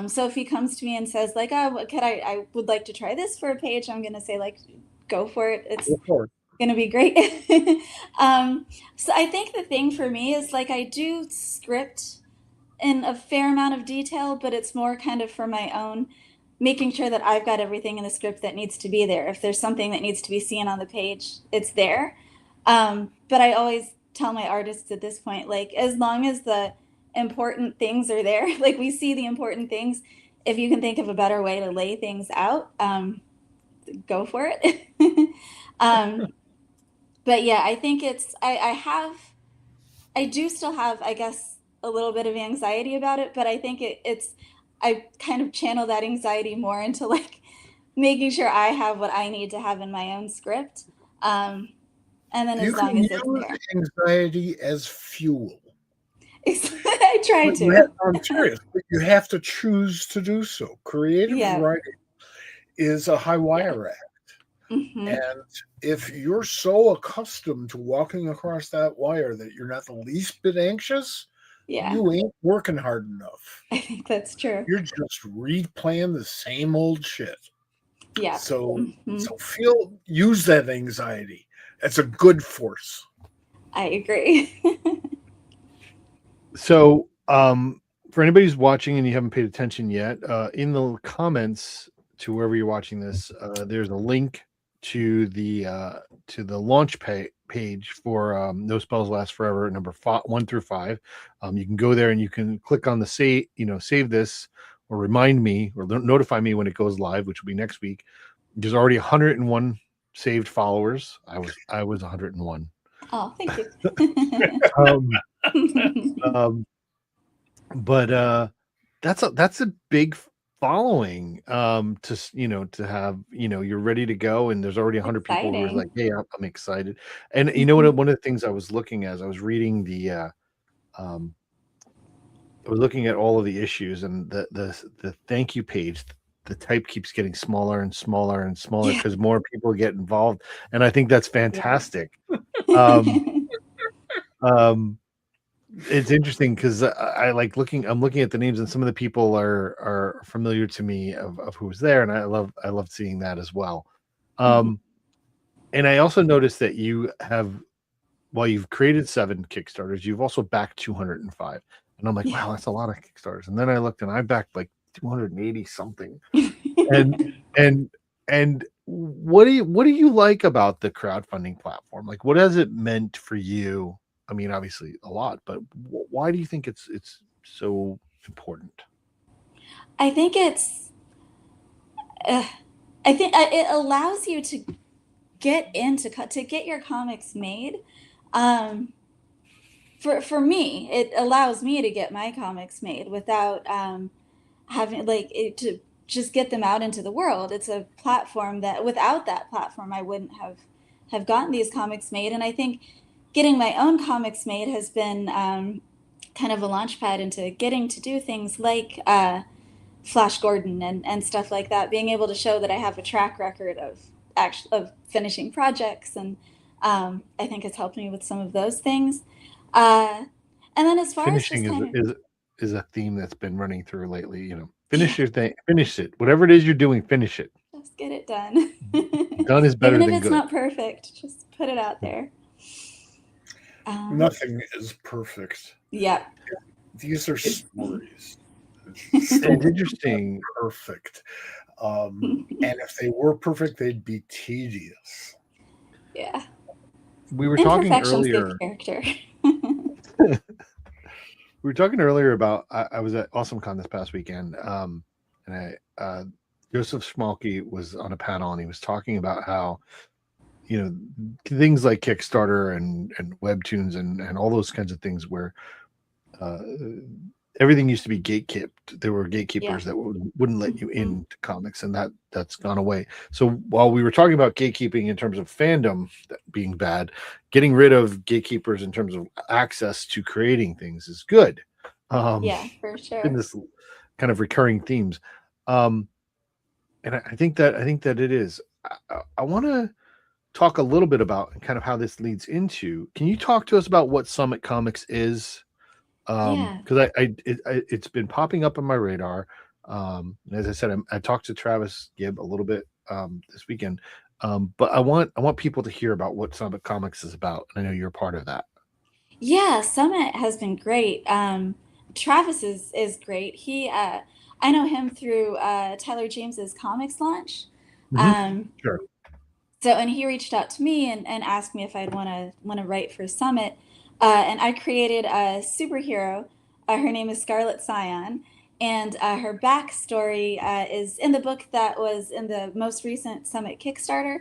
So if he comes to me and says like, "Oh, I would like to try this for a page," I'm going to say like, "Go for it. It's Go for it. going to be great." So I think the thing for me is like I do script in a fair amount of detail, but it's more kind of for my own, making sure that I've got everything in the script that needs to be there. If there's something that needs to be seen on the page, it's there. But I always tell my artists at this point, like, as long as the important things are there, like we see the important things, if you can think of a better way to lay things out, go for it. um, but yeah, I think I do still have, I guess, a little bit of anxiety about it, but I think I kind of channel that anxiety more into like making sure I have what I need to have in my own script. Um, and then You as can long as it's use there, anxiety as fuel. I try But to. I'm serious, but you have to choose to do so. Creative Yeah. writing is a high Yeah. wire act. Hmm. And if you're so accustomed to walking across that wire that you're not the least bit anxious, Yeah. you ain't working hard enough. I think that's true. You're just replaying the same old shit. Yeah. So Hmm. use that anxiety. It's a good force. I agree. So, for anybody who's watching and you haven't paid attention yet, in the comments to wherever you're watching this, there's a link to the launch page for No Spells Last Forever, number 1 through 5. You can go there and you can click on the save this or remind me or notify me when it goes live, which will be next week. There's already 101 saved followers. I was 101. Oh, thank you. Um, um, but that's a big following to have, you're ready to go and there's already 100 people who are like, Exciting. hey, I'm excited. And one of the things I was looking as I was reading um I was looking at all of the issues and the thank you page, the type keeps getting smaller and smaller and smaller Yeah. because more people get involved, and I think that's Yeah. fantastic. um um It's interesting because I like looking. I'm looking at the names, and some of the people are familiar to me of who's there, and I love seeing that as well. Mhm. And I also noticed that you have, while you've created 7 Kickstarters, you've also backed 205, and I'm like, Yeah. wow, that's a lot of Kickstarters. And then I looked, and I backed like 280 something. And and and what do you like about the crowdfunding platform? Like, what has it meant for you? I mean, obviously a lot, but why do you think it's so important? I think uh, it allows you to to get your comics made. Um, for me, it allows me to get my comics made without having to just get them out into the world. It's a platform that without that platform, I wouldn't have gotten these comics made. And I think getting my own comics made has been kind of a launch pad into getting to do things like Flash Gordon and stuff like that. Being able to show that I have a track record of finishing projects, and I think it's helped me with some of those things. And then as far as just Finishing kind of, is a theme that's been running through lately. yeah, Finish your thing, finish it. Whatever it is you're doing, finish it. just get it done. Done is Even better if than it's good. not perfect, just put it out there. Nothing is perfect. Yeah. These are stories. It's interesting. Perfect. And if they were perfect, they'd be tedious. Yeah. We were talking Imperfections give earlier. character. We were talking earlier about I was at AwesomeCon this past weekend, and Joseph Schmalke was on a panel, and he was talking about how things like Kickstarter and webtoons and all those kinds of things where everything used to be gatekept. There were gatekeepers that wouldn't let you into comics, and that's gone away. So while we were talking about gatekeeping in terms of fandom being bad, getting rid of gatekeepers in terms of access to creating things is good. Yeah, for sure. In this kind of recurring themes, and I think that it is. I want to talk a little bit about kind of how this leads into. Can you talk to us about what Summit Comics is? Because it's been popping up on my radar. And as I said, I talked to Travis Gibb a little bit this weekend, but I want people to hear about what Summit Comics is about, and I know you're part of that. Yeah, Summit has been great. Travis is great. I know him through Tyler James's comics launch. Sure. So, and he reached out to me and asked me if I'd want to write for Summit, and I created a superhero. Her name is Scarlet Scion, and her backstory is in the book that was in the most recent Summit Kickstarter.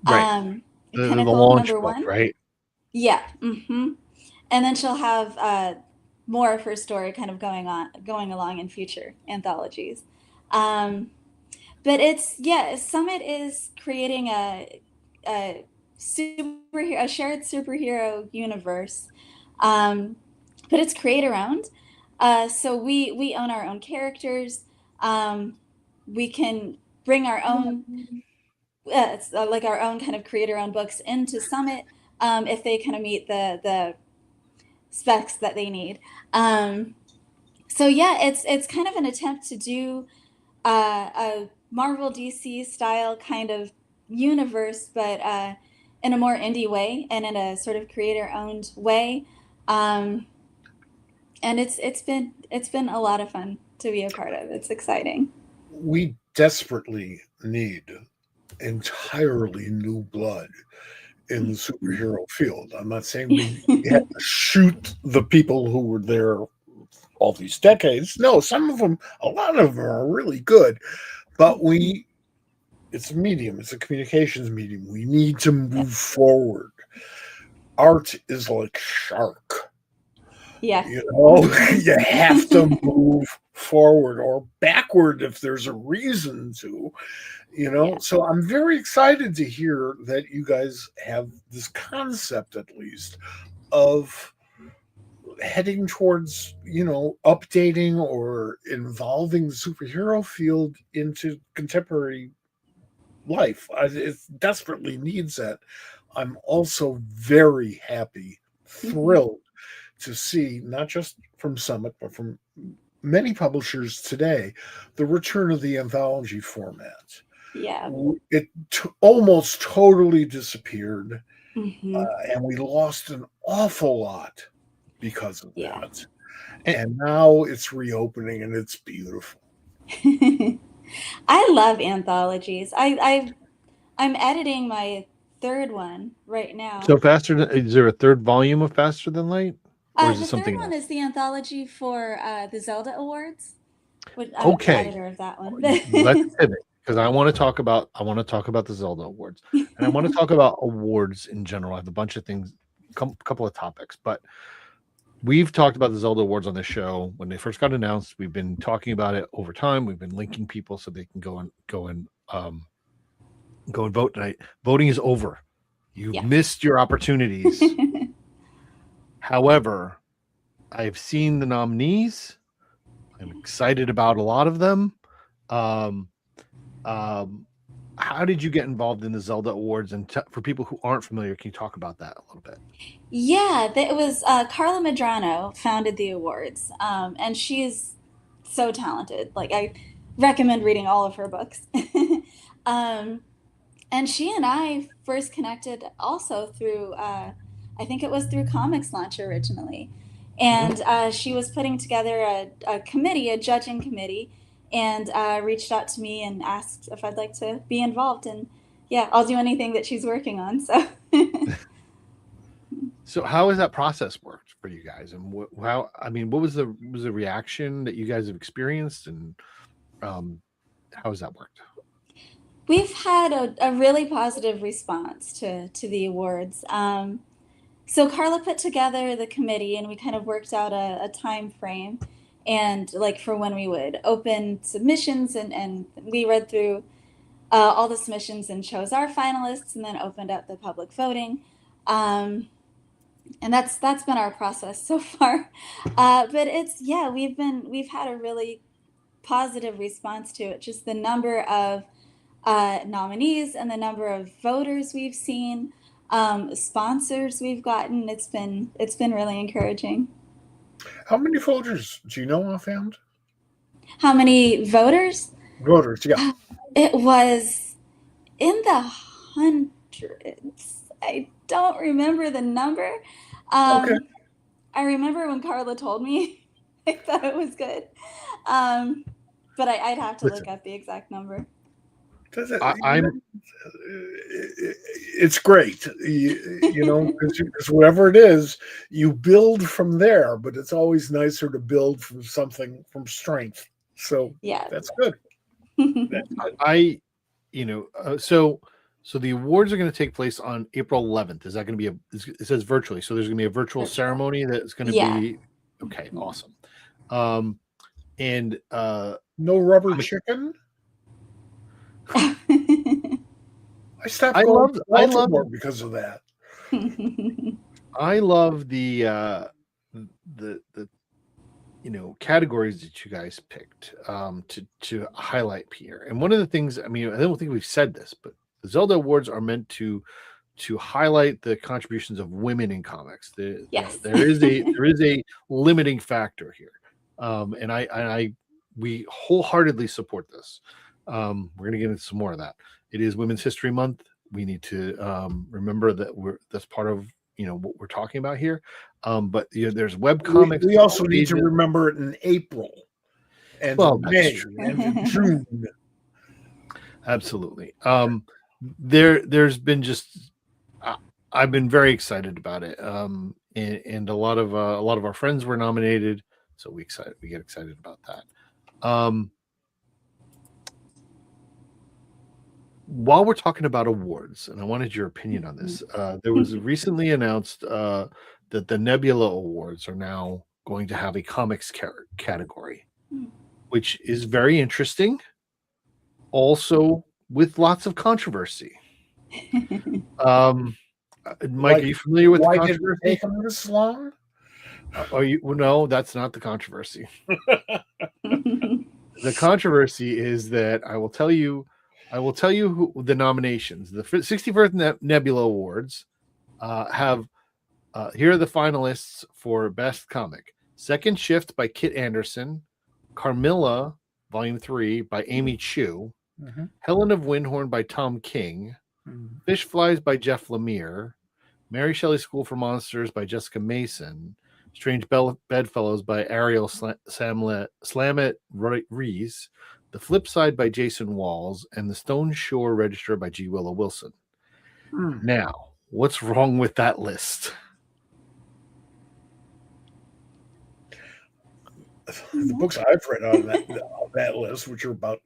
Right. The Pinnacle launch number book, 1. right? Yeah. And then she'll have more of her story kind of going along in future anthologies. But Summit is creating a a shared superhero universe, but it's creator owned. So we own our own characters. We can bring our own like our own kind of creator owned books into Summit if they kind of meet the specs that they need. So yeah, it's kind of an attempt to do a Marvel DC style kind of universe, but in a more indie way and in a sort of creator owned way. And it's been a lot of fun to be a part of. It's exciting. We desperately need entirely new blood in the superhero field. I'm not saying we had to shoot the people who were there all these decades. No, some of them, a lot of them are really good, but it's a medium, it's a communications medium. We need to move forward. Art is like shark. Yeah. You have to move forward or backward if there's a reason to. So I'm very excited to hear that you guys have this concept, at least, of heading towards updating or involving the superhero field into contemporary life. It desperately needs that. I'm also very happy, thrilled to see, not just from Summit but from many publishers today, the return of the anthology format. Yeah. It almost totally disappeared, Mm-hmm. and we lost an awful lot because of Yeah. that. And now it's reopening, and it's beautiful. I love anthologies. I'm editing my third one right now. So is there a third volume of Faster Than Light? Or is it The something third one else? is the anthology for the Zelda Awards. I'm Okay. the editor of that one. Let's pivot, because I want to talk about the Zelda Awards, and I want to talk about awards in general. I have a bunch of things, couple of topics, but we've talked about the Zelda Awards on the show when they first got announced. We've been talking about it over time. We've been linking people so they can go and vote tonight. Voting is over. You've missed your opportunities. However, I've seen the nominees. I'm excited about a lot of them. how did you get involved in the Zelda Awards? And for people who aren't familiar, can you talk about that a little bit? Yeah, it was Carla Medrano founded the awards, and she's so talented. Like I recommend reading all of her books. um, and she and I first connected also through, I think it was through Comics Launch originally. Mhm. And she was putting together a committee, a judging committee, and reached out to me and asked if I'd like to be involved. And yeah, I'll do anything that she's working on. So So how has that process worked for you guys? And how, I mean, what was the reaction that you guys have experienced, and how has that worked? we've had a really positive response to the awards. So Carla put together the committee, and we kind of worked out a time frame, and like for when we would open submissions, and we read through all the submissions and chose our finalists, and then opened up the public voting. And that's been our process so far. But it's yeah, we've had a really positive response to it. Just the number of nominees and the number of voters we've seen, sponsors we've gotten. It's been really encouraging. How many voters do you know offhand? How many voters? Voters, yeah. It was in the hundreds. I don't remember the number. Okay. I remember when Carla told me, I thought it was good. But I'd have to look up the exact number. I'm It's great, you know, because whatever it is, you build from there. But it's always nicer to build from something from strength. So Yeah. that's good. I so the awards are going to take place on April 11th. Is that going to be it says virtually, so there's going to be a virtual ceremony that's going to Yeah. be okay, awesome. And No rubber chicken. I stopped going to Baltimore because of that. I love the categories that you guys picked to highlight here. And one of the things, I mean, I don't think we've said this, but the Zelda Awards are meant to highlight the contributions of women in comics. Yes. There is a limiting factor here, and we wholeheartedly support this. We're going to get into some more of that. It is Women's History Month. We need to remember that that's part of what we're talking about here. But there's web comics. We also need to remember it in April and May and in June. Absolutely. There's been just I've been very excited about it. And a lot of our friends were nominated, so we get excited about that. While we're talking about awards, and I wanted your opinion on this, there was recently announced that the Nebula Awards are now going to have a comics category, which is very interesting. Also, with lots of controversy. Mike, are you familiar with the controversy? Why did it take them this long? No, that's not the controversy. The controversy is that I will tell you who the nominations. The 61st Nebula Awards have here are the finalists for Best Comic. Second Shift by Kit Anderson, Carmilla Volume 3 by Amy Chu, Helen of Windhorn by Tom King, Fish Flies by Jeff Lemire, Mary Shelley's School for Monsters by Jessica Mason, Strange Bedfellows by Ariel Slamet Rees, The Flip Side by Jason Walls, and The Stone Shore Register by G. Willow Wilson. Now, what's wrong with that list? The books I've read on that list, which are about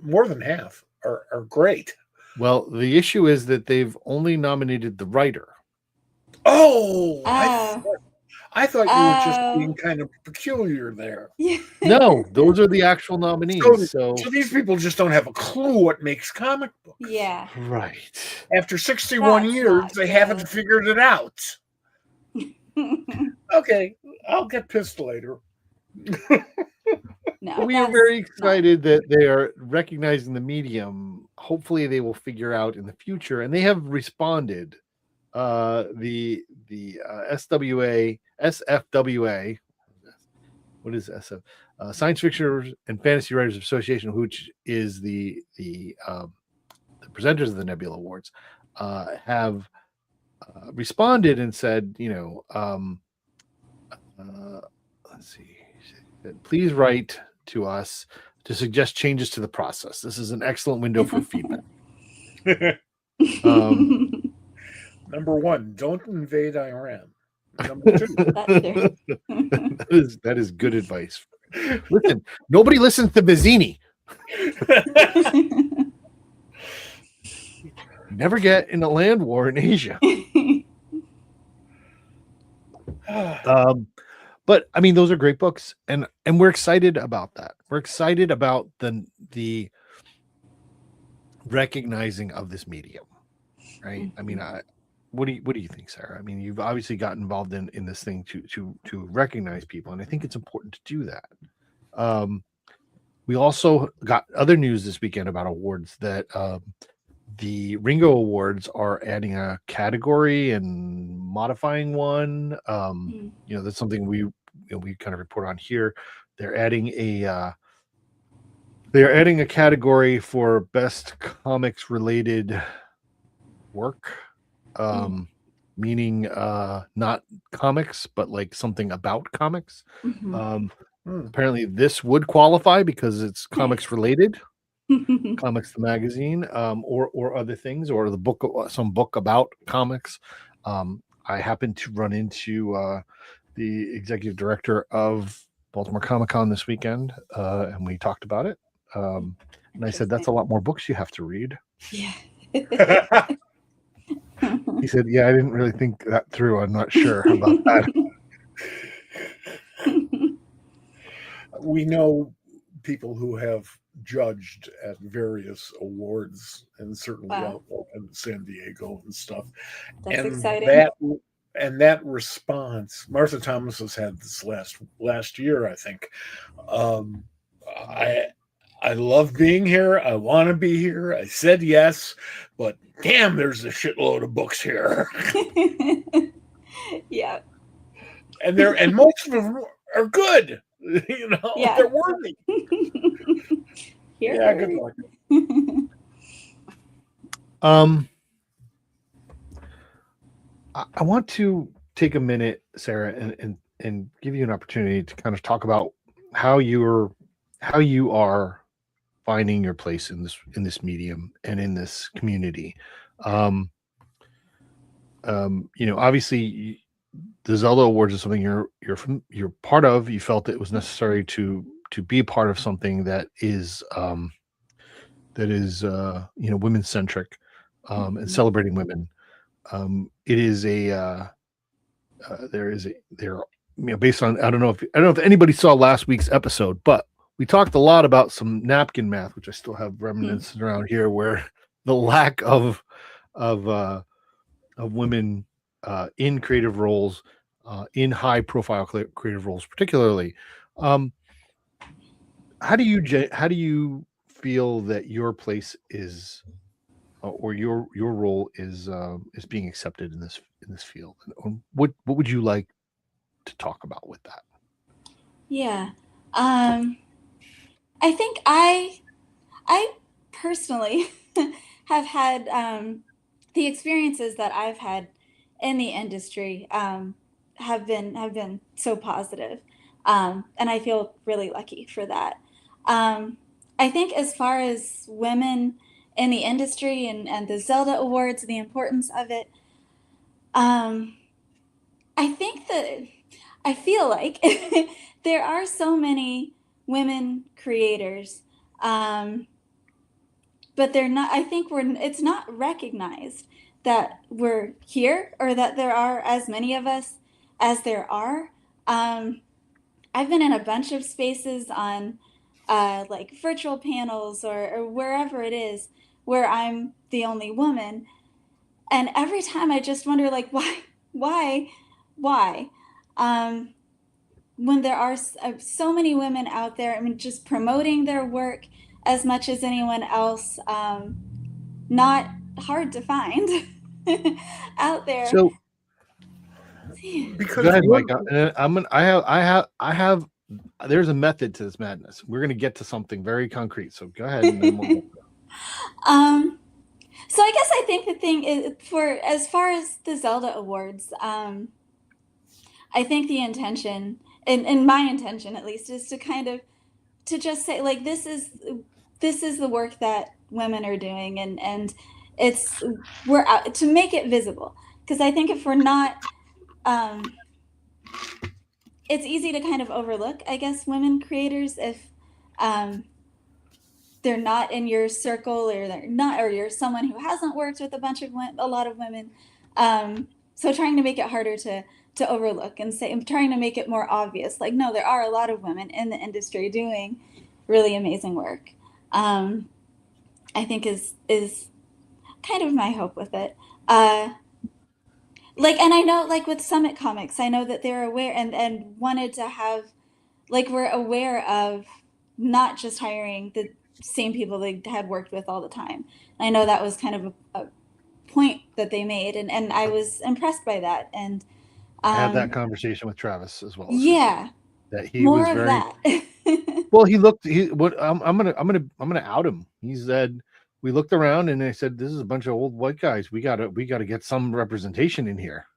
more than half, are great. Well, the issue is that they've only nominated the writer. Oh, I thought you were just being kind of peculiar there. No, those are the actual nominees. So these people just don't have a clue what makes comic books. Yeah. Right. After 61 years, they haven't figured it out. Okay, I'll get pissed later. no, We are that's very not. excited that they are recognizing the medium. Hopefully, they will figure out in the future, and they have responded. The SWA SFWA, what is SF? Science Fiction and Fantasy Writers Association, which is the presenters of the Nebula Awards, have responded and said, let's see, please write to us to suggest changes to the process. This is an excellent window for feedback. Number one, don't invade Iran. Number two, that is good advice. Listen, nobody listens to Vizzini. Never get in a land war in Asia. But I mean, those are great books, and we're excited about that. We're excited about the recognizing of this medium, right? I mean, what do you think, Sarah? I mean, you've obviously got involved in this thing to recognize people, and I think it's important to do that. We also got other news this weekend about awards that the Ringo Awards are adding a category and modifying one. That's something we kind of report on here. They're adding a category for best comics related work, meaning not comics, but like something about comics. Apparently, this would qualify because it's comics related. Comics the magazine, or other things, or the book, some book about comics. I happened to run into the executive director of Baltimore Comic Con this weekend, and we talked about it. And I said, "That's a lot more books you have to read." Yeah. He said, "Yeah, I didn't really think that through. I'm not sure about that." We know people who have judged at various awards, and certainly out in San Diego and stuff. That's and exciting. That response, Martha Thomas has had this last year, I think. I love being here. I want to be here. I said yes, but damn, there's a shitload of books here. Yeah. And most of them are good. They're worthy. Yeah, good luck. I want to take a minute, Sarah, and give you an opportunity to kind of talk about how you are finding your place in this medium and in this community. Obviously the Zelda Awards is something you're part of. You felt it was necessary to be a part of something that is women centric, and celebrating women. It is based on, I don't know if anybody saw last week's episode, but we talked a lot about some napkin math, which I still have remnants around here, where the lack of women in creative roles, in high profile creative roles, particularly. How do you feel that your place is, or your role is being accepted in this field? And what would you like to talk about with that? Yeah. I think I personally have had the experiences that I've had in the industry have been so positive, and I feel really lucky for that. I think as far as women in the industry and the Zelda Awards, the importance of it, I think that I feel like there are so many women creators, but they're not. I think it's not recognized that we're here, or that there are as many of us as there are. I've been in a bunch of spaces on like virtual panels, or wherever it is, where I'm the only woman, and every time I just wonder, like, why? when there are so many women out there, I mean, just promoting their work as much as anyone else, not hard to find out there. So go Because ahead, Mike. And I'm gonna. I have. There's a method to this madness. We're gonna get to something very concrete. So go ahead, and then we'll. So I guess I think the thing is, for as far as the Zelda Awards, I think the intention, and my intention at least, is to kind of to just say like this is the work that women are doing, and it's we're out to make it visible, because I think if we're not, um, it's easy to kind of overlook, I guess, women creators if um, they're not in your circle, or they're not, or you're someone who hasn't worked with a lot of women. So trying to make it harder to overlook, and say, I'm trying to make it more obvious. Like, no, there are a lot of women in the industry doing really amazing work. I think is kind of my hope with it. Like, and I know, like with Summit Comics, I know that they're aware, and wanted to have, like, we're aware of not just hiring the same people they had worked with all the time. I know that was kind of a point that they made, and I was impressed by that. And I had that conversation with Travis as well. Yeah, That he more was of very that. well. He looked. He what? I'm gonna out him. He said we looked around and they said this is a bunch of old white guys. We gotta get some representation in here.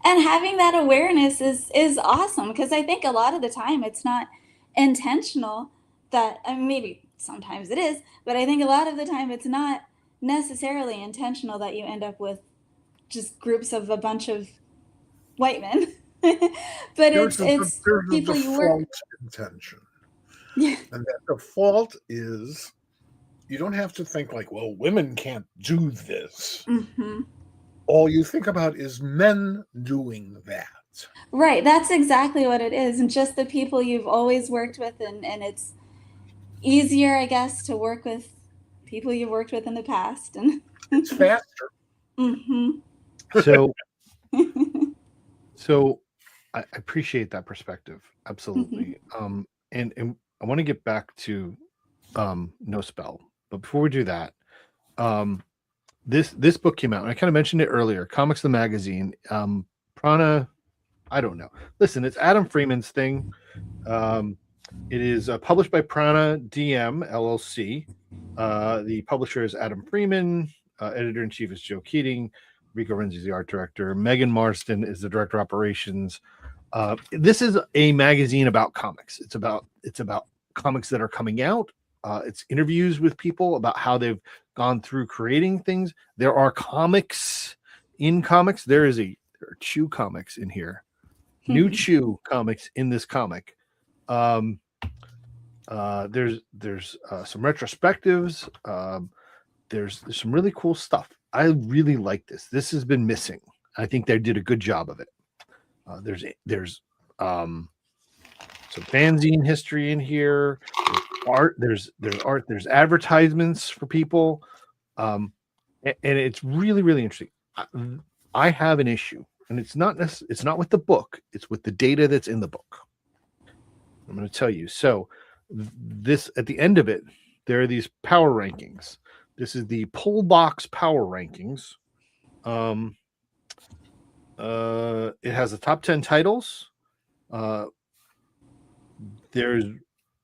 And having that awareness is awesome, because I think a lot of the time it's not intentional. That, I mean, maybe sometimes it is, but I think a lot of the time it's not necessarily intentional that you end up with just groups of a bunch of white men. But there's it's a people you work. default intention. Yeah. And that default is you don't have to think like, well, women can't do this. Mm-hmm. All you think about is men doing that. Right, that's exactly what it is, and just the people you've always worked with, and it's easier, I guess, to work with people you've worked with in the past. And It's faster. mm-hmm. So so I appreciate that perspective. Absolutely. And I want to get back to No Spell, but before we do that, this book came out, and I kind of mentioned it earlier. Comics the Magazine. Prana. I don't know. Listen, it's Adam Freeman's thing. It is published by Prana DM LLC. The publisher is Adam Freeman. Editor in chief is Joe Keating. Rico Renzi is the art director. Megan Marston is the director of operations. This is a magazine about comics. It's about comics that are coming out. It's interviews with people about how they've gone through creating things. There are comics in comics. There are Chew comics in here. New Chew comics in this comic. There's some retrospectives. There's some really cool stuff. I really like this. This has been missing. I think they did a good job of it. There's some fanzine history in here. There's art. There's art. There's advertisements for people, and it's really, really interesting. I have an issue, and it's not with the book. It's with the data that's in the book. I'm going to tell you. So this, at the end of it, there are these power rankings. This is the Pull Box Power Rankings. It has the top 10 titles. There's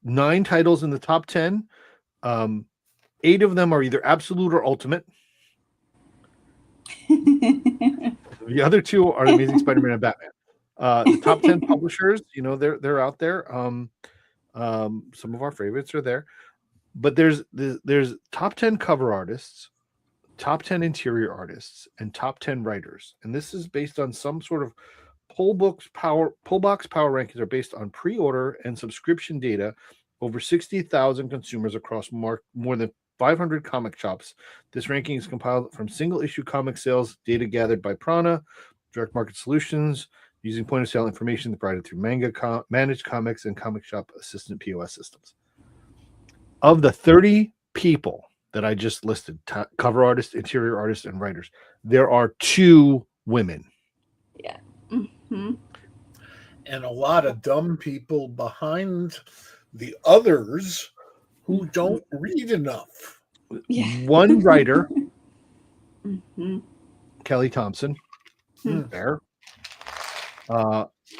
9 titles in the top 10. 8 of them are either absolute or ultimate. The other 2 are Amazing Spider-Man and Batman. The top 10 publishers, they're out there. Some of our favorites are there, but there's top 10 cover artists, top 10 interior artists, and top 10 writers. And this is based on some sort of Pullbox Power Rankings are based on pre-order and subscription data over 60,000 consumers across more than 500 comic shops. This ranking is compiled from single issue comic sales data gathered by Prana Direct Market Solutions, using point of sale information provided through managed comics and comic shop assistant POS systems. Of the 30 people that I just listed, cover artists, interior artists, and writers, there are 2 women. Yeah. Mm-hmm. and a lot of dumb people behind the others who don't read enough. Yeah. One writer, Mhm. Kelly Thompson, Hmm. there,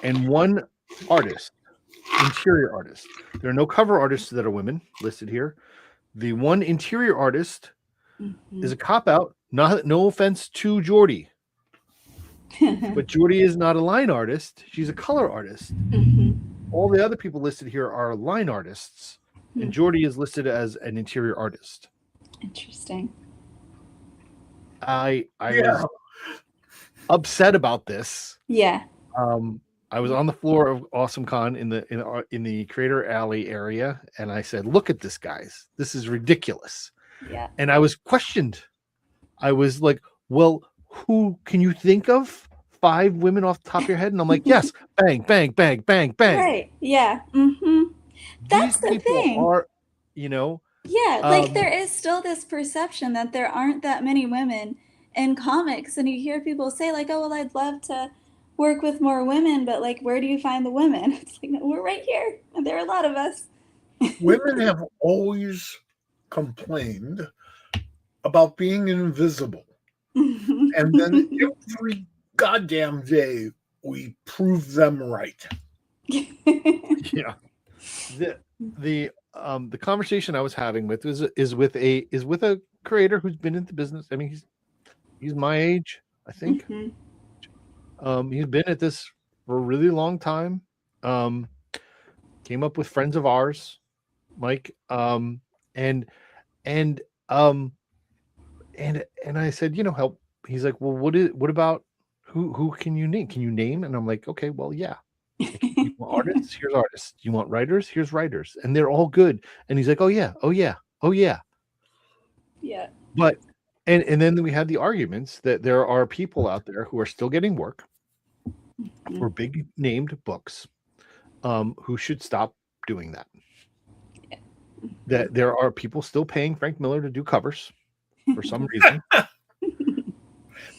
and one artist, interior artist. There are no cover artists that are women listed here. The one interior artist is a cop out. No offense to Jordy, but Jordy is not a line artist. She's a color artist. Mhm. All the other people listed here are line artists, and Jordy is listed as an interior artist. Interesting. I Yeah. was upset about this. Yeah. I was on the floor of Awesome Con in the Creator Alley area, and I said, "Look at this, guys! This is ridiculous." Yeah. And I was questioned. I was like, "Well, who can you think of? 5 women off the top of your head?" And I'm like, "Yes, bang, bang, bang, bang, bang." Right. Yeah. Mm-hmm. That's These the people thing. are, you know, Yeah, like there is still this perception that there aren't that many women in comics, and you hear people say like, "Oh, well, I'd love to work with more women," but like, where do you find the women? It's like, we're right here, and there are a lot of us. Women have always complained about being invisible. And then every goddamn day we prove them right. yeah. The conversation I was having with is with a creator who's been in the business. I mean, he's my age, I think. He's been at this for a really long time. Came up with friends of ours, Mike. And I said, help. He's like, well, what about who can you name? Can you name? And I'm like, okay, well, yeah. Like, you want artists? Here's artists. You want writers? Here's writers, and they're all good. And he's like, oh yeah, oh yeah, oh yeah. Yeah. But and then we had the arguments that there are people out there who are still getting work for big named books, who should stop doing that. That there are people still paying Frank Miller to do covers for some reason.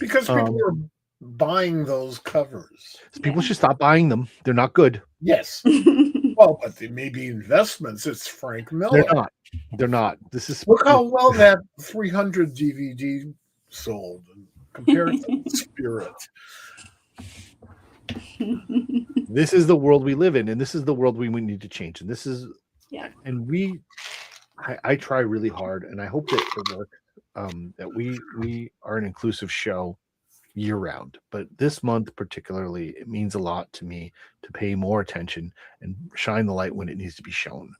Because people are buying those covers. People should stop buying them. They're not good. Yes. Well, but they may be investments. It's Frank Miller. They're not. This is Look how well that 300 DVD sold compared to Spirit. This is the world we live in, and this is the world we need to change. And this is, and I try really hard, and I hope that it works. That we are an inclusive show year round, but this month particularly, it means a lot to me to pay more attention and shine the light when it needs to be shown.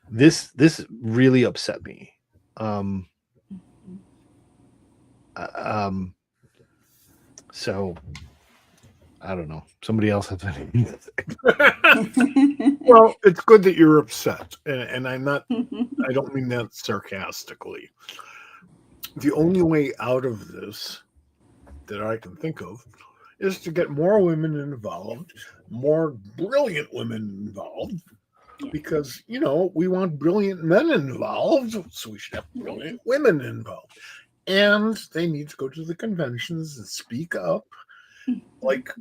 This really upset me. So I don't know. Somebody else has anything to say. Well, it's good that you're upset, and I'm not. I don't mean that sarcastically. The only way out of this that I can think of is to get more women involved, more brilliant women involved, because we want brilliant men involved, so we should have brilliant women involved, and they need to go to the conventions and speak up, like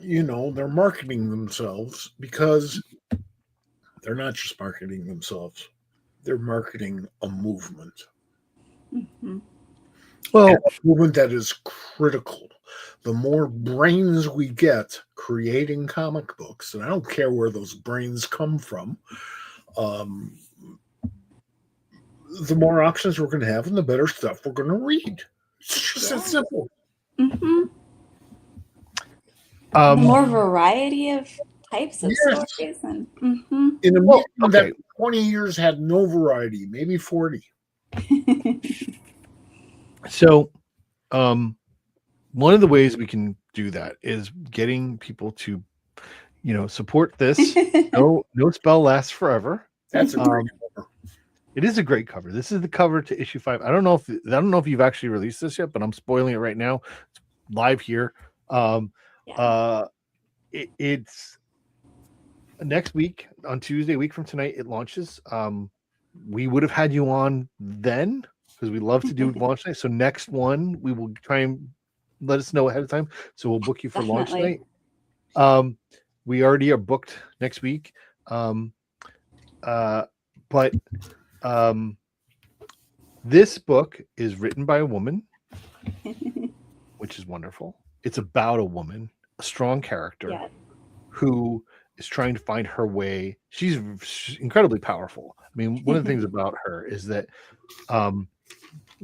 they're marketing themselves, because they're not just marketing themselves, they're marketing a movement. Well, a movement that is critical. The more brains we get creating comic books, and I don't care where those brains come from, the more options we're going to have and the better stuff we're going to read. It's just that simple. The more variety of types of stories. And, in a medium that 20 years had no variety, maybe 40. So, one of the ways we can do that is getting people to, support this. No spell lasts forever. That's a great cover. It is a great cover. This is the cover to issue 5. I don't know if you've actually released this yet, but I'm spoiling it right now. It's live here. It's next week on Tuesday, a week from tonight. It launches. We would have had you on then, because we love to do launch night. So next one, we will try and let us know ahead of time, so we'll book you for launch Definitely. night. We already are booked next week. But this book is written by a woman, which is wonderful. It's about a woman, a strong character Yeah. who is trying to find her way. She's incredibly powerful. I mean, one of the things about her is that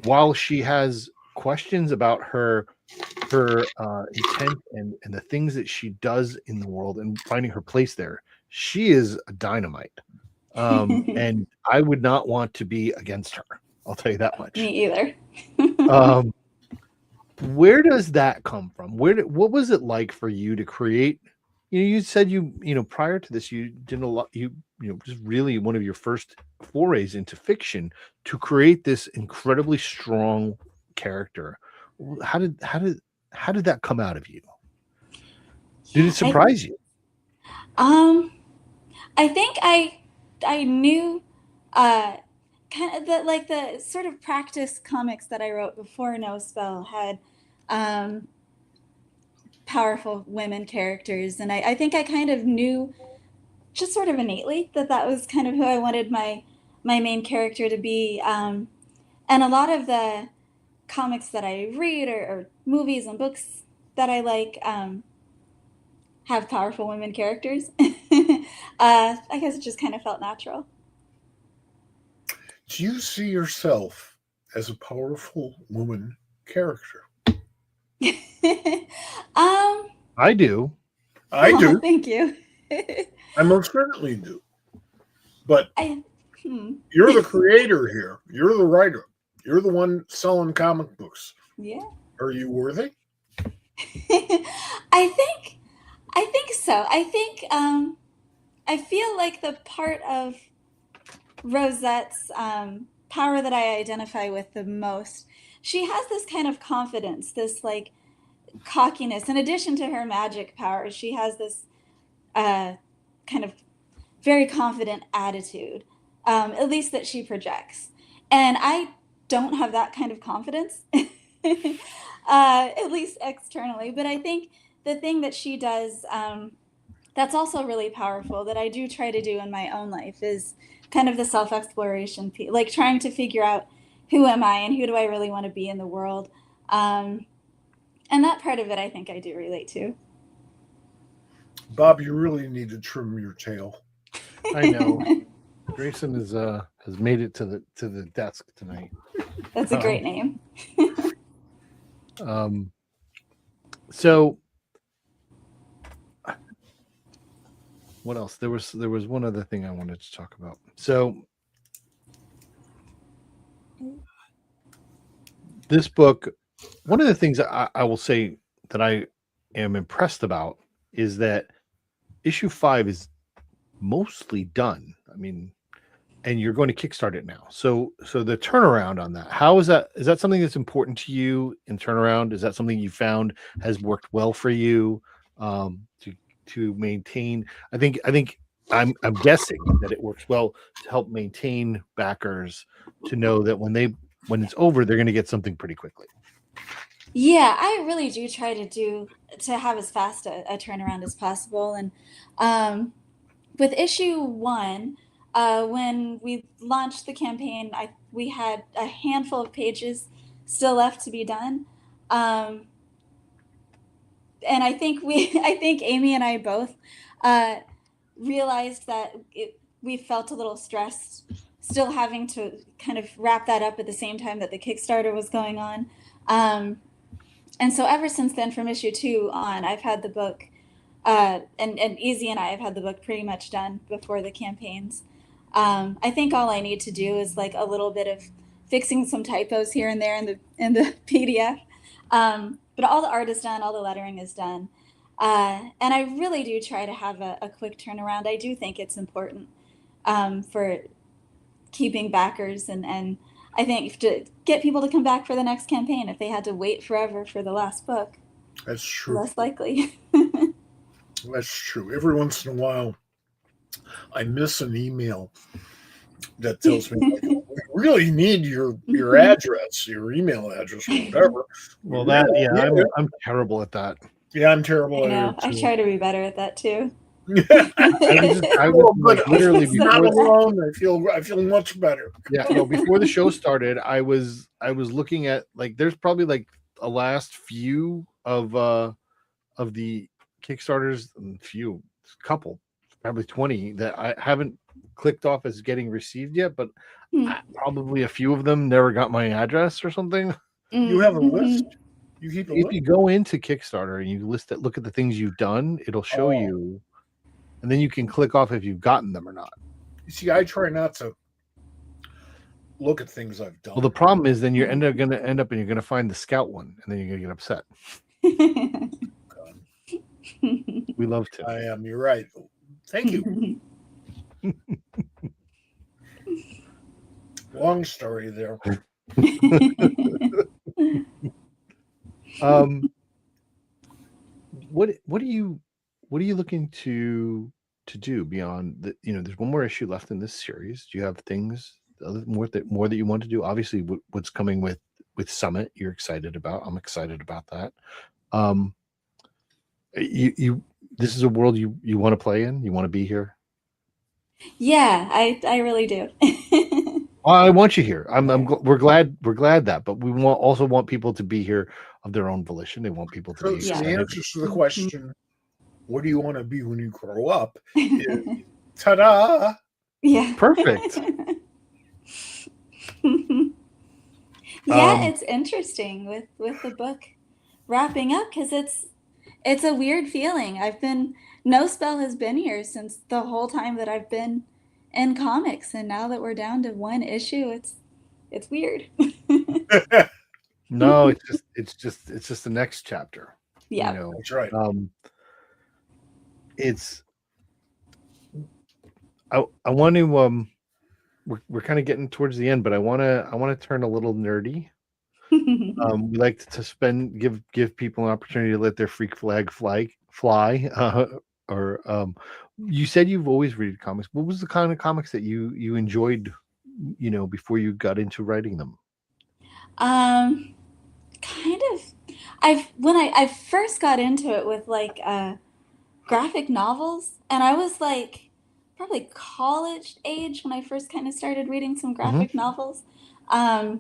while she has questions about her intent and the things that she does in the world and finding her place there, she is a dynamite. And I would not want to be against her. I'll tell you that much. Me either. Where does that come from? What was it like for you to create? You said prior to this you did a lot. Just really one of your first forays into fiction to create this incredibly strong character. How did that come out of you? Did it surprise you? I think I knew kind of the sort of practice comics that I wrote before No Spell had powerful women characters, and I think I kind of knew just sort of innately that was kind of who I wanted my main character to be. And a lot of the comics that I read or movies and books that I like have powerful women characters. I guess it just kind of felt natural. Do you see yourself as a powerful woman character? I do. I do. Thank you. I most certainly do. But you're the creator here. You're the writer. You're the one selling comic books. Yeah. Are you worthy? I think so. I think I feel like the part of Rosette's power that I identify with the most, she has this kind of confidence, this like cockiness. In addition to her magic powers, she has this kind of very confident attitude, at least that she projects. And I don't have that kind of confidence, at least externally. But I think the thing that she does that's also really powerful that I do try to do in my own life is kind of the self-exploration piece, like trying to figure out who am I and who do I really want to be in the world. And that part of it, I think I do relate to. Bob, you really need to trim your tail. I know. Grayson has made it to the desk tonight. That's a great name. So what else? There was one other thing I wanted to talk about. So this book, one of the things I will say that I am impressed about is that issue 5 is mostly done. I mean, and you're going to kickstart it now. So the turnaround on that, how is that? Is that something that's important to you in turnaround? Is that something you found has worked well for you to maintain? I think I'm guessing that it works well to help maintain backers to know that when it's over, they're going to get something pretty quickly. Yeah, I really do try to have as fast a turnaround as possible. And with issue 1, when we launched the campaign, we had a handful of pages still left to be done. And I think Amy and I both realized that we felt a little stressed still having to kind of wrap that up at the same time that the Kickstarter was going on. And so ever since then, from issue 2 on, I've had the book, and Easy and I have had the book pretty much done before the campaigns. I think all I need to do is like a little bit of fixing some typos here and there in the PDF. But all the art is done, all the lettering is done. And I really do try to have a quick turnaround. I do think it's important for keeping backers and I think to get people to come back for the next campaign. If they had to wait forever for the last book, that's true. Less likely. That's true. Every once in a while, I miss an email that tells me, like, really need your address, your email address, or whatever. Well, I'm terrible at that. Yeah, I'm terrible I at know. it I too. try to be better at that too. I was like literally I'm not before. alone. I feel much better. Yeah, no. Before the show started, I was looking at like there's probably like a last few of the Kickstarters, couple, probably 20 that I haven't clicked off as getting received yet, but probably a few of them never got my address or something. You have a list. You keep a If list. you go into Kickstarter and you look at the things you've done, it'll show you, and then you can click off if you've gotten them or not. You see, I try not to look at things I've done. Well, the problem is then you're going to end up and you're going to find the Scout one, and then you're going to get upset. We love to. I am. You're right. Thank you. Long story there. What are you looking to do beyond the, there's one more issue left in this series. Do you have things more that you want to do? Obviously what's coming with Summit you're excited about. I'm excited about that. This is a world you want to play in, you want to be here. Yeah, I really do. I want you here. We're glad that, but we also want people to be here of their own volition. They want people to be excited. The answer to the question, what do you want to be when you grow up? Is, ta-da! Yeah. Perfect. Yeah, it's interesting with the book wrapping up because it's a weird feeling. No spell has been here since the whole time that I've been in comics, and now that we're down to one issue, it's weird. No, it's just the next chapter. Yeah, that's right. I want to we're kind of getting towards the end, but I want to turn a little nerdy. We like to give people an opportunity to let their freak flag fly. You said you've always read comics. What was the kind of comics that you enjoyed, before you got into writing them? Kind of. When I first got into it with like graphic novels, and I was like probably college age when I first kind of started reading some graphic novels. I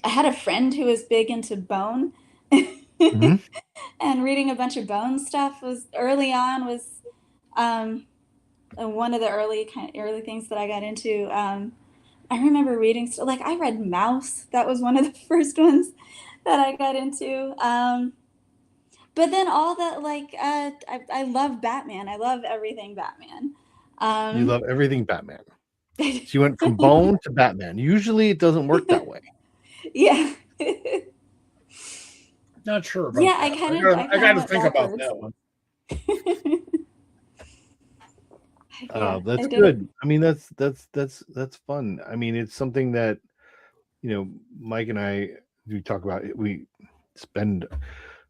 had a friend who was big into Bone, and reading a bunch of Bone stuff was one of the early things that I got into. I remember reading like I read Mouse. That was one of the first ones that I got into. But then all that, like I love Batman. I love everything Batman. You love everything Batman. So you went from Bone to Batman. Usually it doesn't work that way. Yeah. Not sure about yeah, that. I got to think about that one. That's good. I mean, that's fun. I mean, it's something that Mike and I talk about. We spend a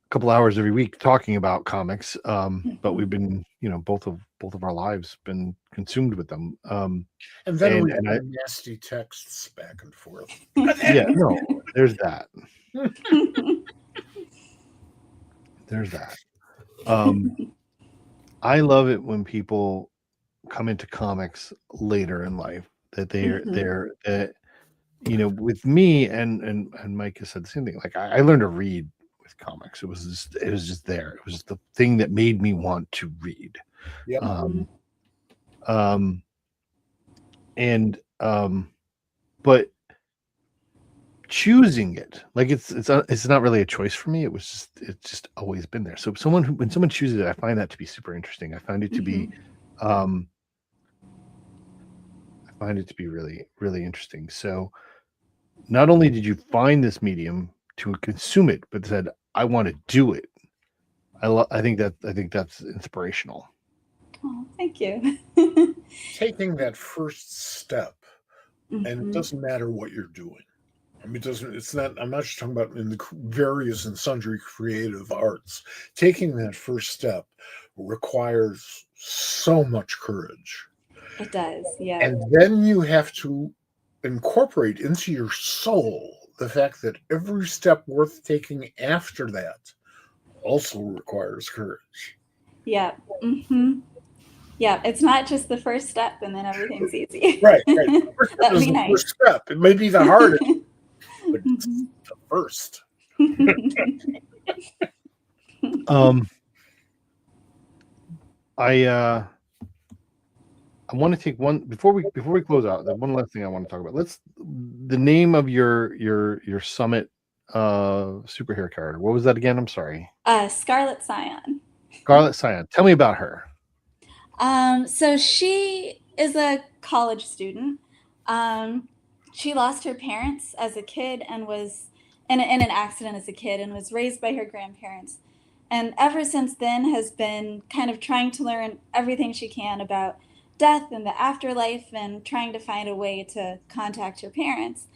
couple hours every week talking about comics, but we've been both of our lives been consumed with them. And then we have nasty texts back and forth. Yeah, no, there's that. There's that. I love it when people come into comics later in life, that they're with me and Mike has said the same thing. Like I learned to read with comics. It was just there. It was the thing that made me want to read. Yeah. But choosing it, like it's not really a choice for me. It's just always been there. So when someone chooses it, I find that to be super interesting. I find it to be really, really interesting. So not only did you find this medium to consume it, but said, I want to do it. I think that's inspirational. Oh, thank you. Taking that first step, and it doesn't matter what you're doing. I mean, I'm not just talking about in the various and sundry creative arts. Taking that first step requires so much courage. It does, yeah. And then you have to incorporate into your soul the fact that every step worth taking after that also requires courage. Yeah. Mm-hmm. Yeah. It's not just the first step and then everything's easy. Right. The first step That would is be the nice. first step. It may be the hardest, but it's the first. I want to take one before we close out. The one last thing I want to talk about. The name of your summit superhero character. What was that again? I'm sorry. Scarlet Scion. Scarlet Scion. Tell me about her. So she is a college student. She lost her parents as a kid and was in an accident as a kid and was raised by her grandparents. And ever since then has been kind of trying to learn everything she can about death and the afterlife and trying to find a way to contact her parents.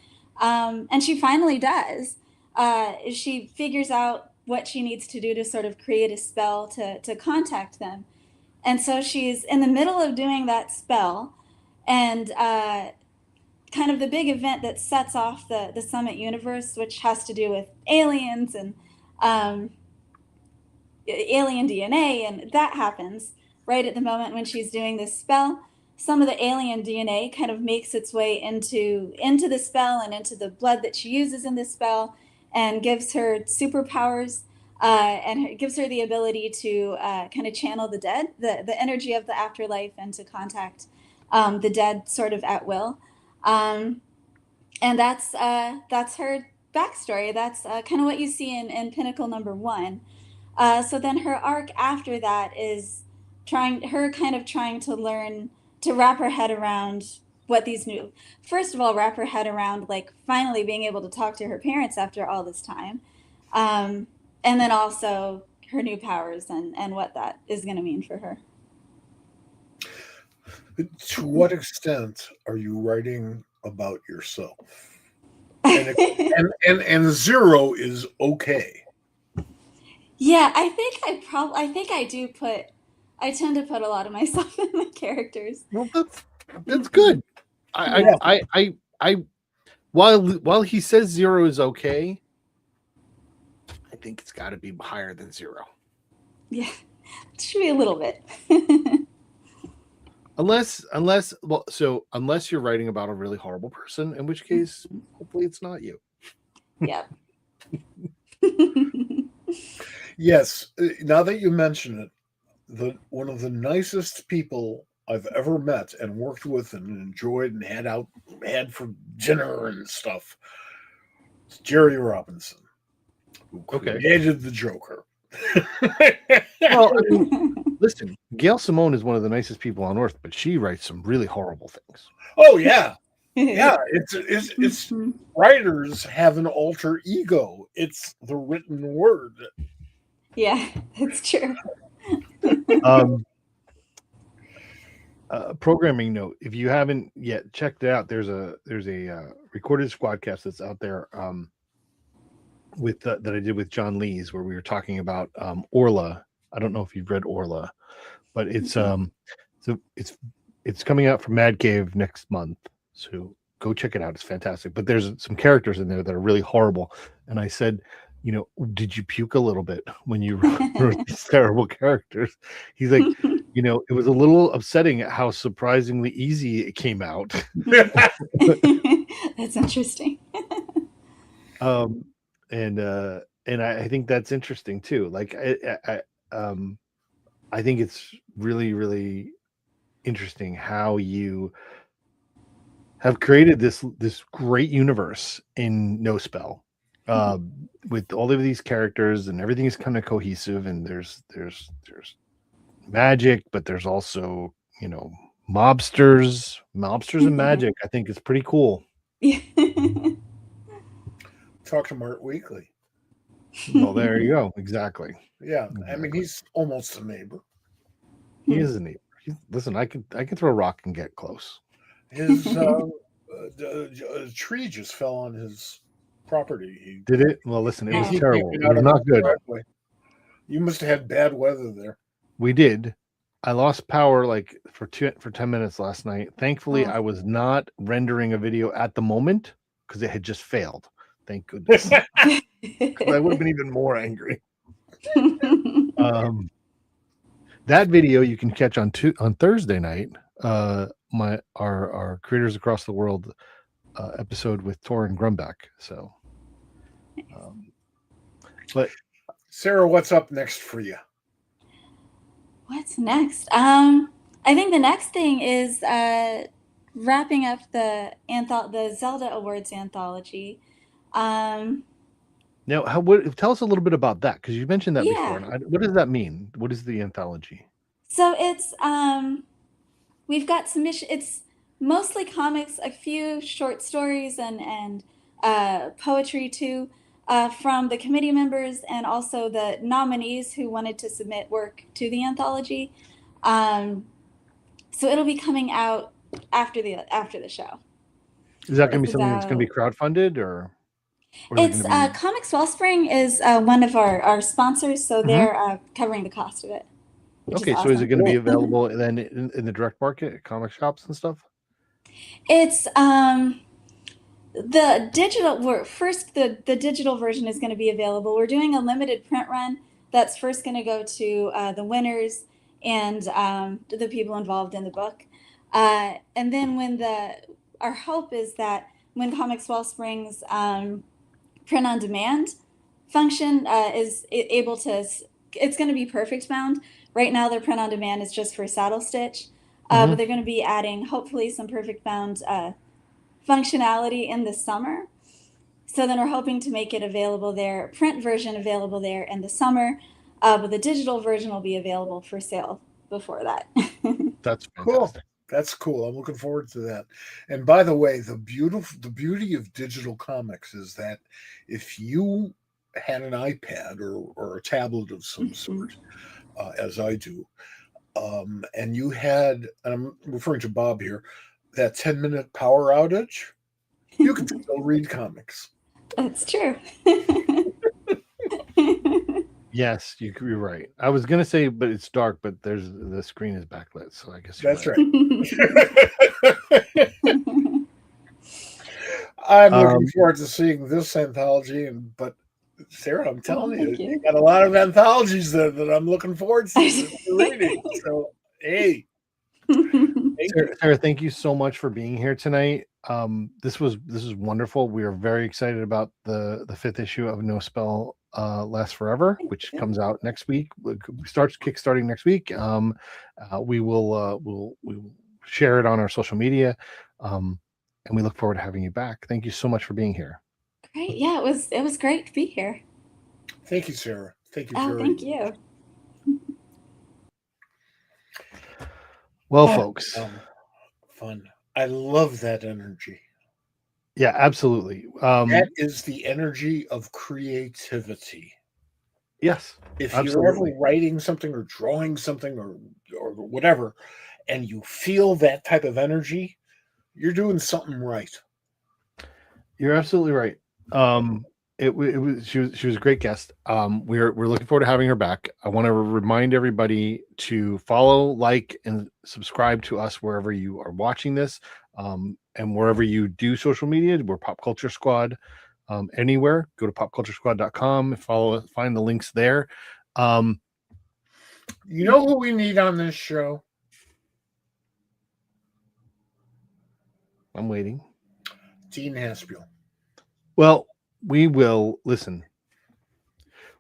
And she finally does. She figures out what she needs to do to sort of create a spell to contact them. And so she's in the middle of doing that spell, and kind of the big event that sets off the Summit universe, which has to do with aliens and alien DNA, and that happens right at the moment when she's doing this spell. Some of the alien DNA kind of makes its way into the spell and into the blood that she uses in the spell, and gives her superpowers. And it gives her the ability to kind of channel the dead, the energy of the afterlife, and to contact the dead sort of at will. And that's her backstory. That's kind of what you see in Pinnacle #1. So then her arc after that is trying to learn to wrap her head around what these new. First of all, wrap her head around like finally being able to talk to her parents after all this time. And then also her new powers and what that is going to mean for her. To what extent are you writing about yourself? And zero is okay. Yeah, I tend to put a lot of myself in my characters. Well, that's good. While he says zero is okay, I think it's got to be higher than zero. Yeah, it should be a little bit. unless you're writing about a really horrible person, in which case hopefully it's not you. Yeah. Yes, now that you mention it, one of the nicest people I've ever met and worked with and enjoyed and had for dinner and stuff is Jerry Robinson, who created the Joker. Well, I mean, listen, Gail Simone is one of the nicest people on earth, but she writes some really horrible things. Oh yeah. Yeah, it's writers have an alter ego. It's the written word. Yeah, that's true. Programming note: if you haven't yet checked it out, there's a recorded SquadCast that's out there with that I did with John Lees, where we were talking about Orla. I don't know if you've read Orla, but it's so it's coming out from Mad Cave next month. So go check it out. It's fantastic. But there's some characters in there that are really horrible. And I said, did you puke a little bit when you wrote these terrible characters? He's like, it was a little upsetting at how surprisingly easy it came out. That's interesting. And I think that's interesting too. Like I think it's really, really interesting how you have created this great universe in No Spell, with all of these characters, and everything is kind of cohesive, and there's magic, but there's also mobsters and magic. I think it's pretty cool. Yeah. Talk to Mart Weekly. Well, there you go. Exactly. Yeah, I mean he's almost a neighbor. He is a neighbor. Listen, I can throw a rock and get close. His a tree just fell on his property. Did it? Well, listen, it was terrible. It was not good. You must have had bad weather there. We did. I lost power like for 10 minutes last night. Thankfully, Oh. I was not rendering a video at the moment because it had just failed. Thank goodness. 'Cause I would have been even more angry. That video you can catch on Thursday night. Our Creators Across the World episode with Torrin Grumback. So, but Sarah, what's up next for you? What's next? I think the next thing is wrapping up the Zelda Awards anthology. now, tell us a little bit about that, because you mentioned that before. And what does that mean? What is the anthology? So it's we've got submission. It's mostly comics, a few short stories, and poetry too, from the committee members and also the nominees who wanted to submit work to the anthology. So it'll be coming out after the show. Is that going to be something that's going to be crowdfunded, or it's Comics Wellspring is one of our sponsors, so they're covering the cost of it. Okay, so is it going to be available then in the direct market, comic shops and stuff? It's the digital. The digital version is going to be available. We're doing a limited print run that's first going to go to the winners and the people involved in the book, and then our hope is that when Comics Wellspring's print on demand function is able to, it's going to be perfect bound. Right now, their print on demand is just for saddle stitch, but they're going to be adding hopefully some perfect bound functionality in the summer. So then we're hoping to make it available there, print version available there in the summer, but the digital version will be available for sale before that. That's cool. That's cool. I'm looking forward to that. And by the way, the beauty of digital comics is that if you had an iPad or a tablet of some sort, as I do, and you had, and I'm referring to Bob here, that 10-minute power outage, you can still read comics. That's true. Yes, you're right. I was going to say, but it's dark, but the screen is backlit, so I guess that's right. I'm looking forward to seeing this anthology, but Sarah, I'm telling you got a lot of anthologies that I'm looking forward to reading. So, hey. Sarah, thank you so much for being here tonight. This was wonderful. We are very excited about the 5th issue of No Spell Lasts Forever, which comes out next week. Starts kickstarting next week. We will share it on our social media, and we look forward to having you back. Thank you so much for being here. Great. Yeah, it was great to be here. Thank you, Sarah. Thank you. Thank you. Well, folks, fun. I love that energy. Yeah, absolutely. That is the energy of creativity. Yes. If absolutely. you're ever writing something or drawing something or whatever, and you feel that type of energy, you're doing something right. You're absolutely right. She was a great guest. We're looking forward to having her back. I want to remind everybody to follow, like, and subscribe to us wherever you are watching this, and wherever you do social media. We're Pop Culture Squad. Anywhere, go to popculturesquad.com, find the links there. You know who we need on this show? I'm waiting. Dean Haspiel. Well, we will listen.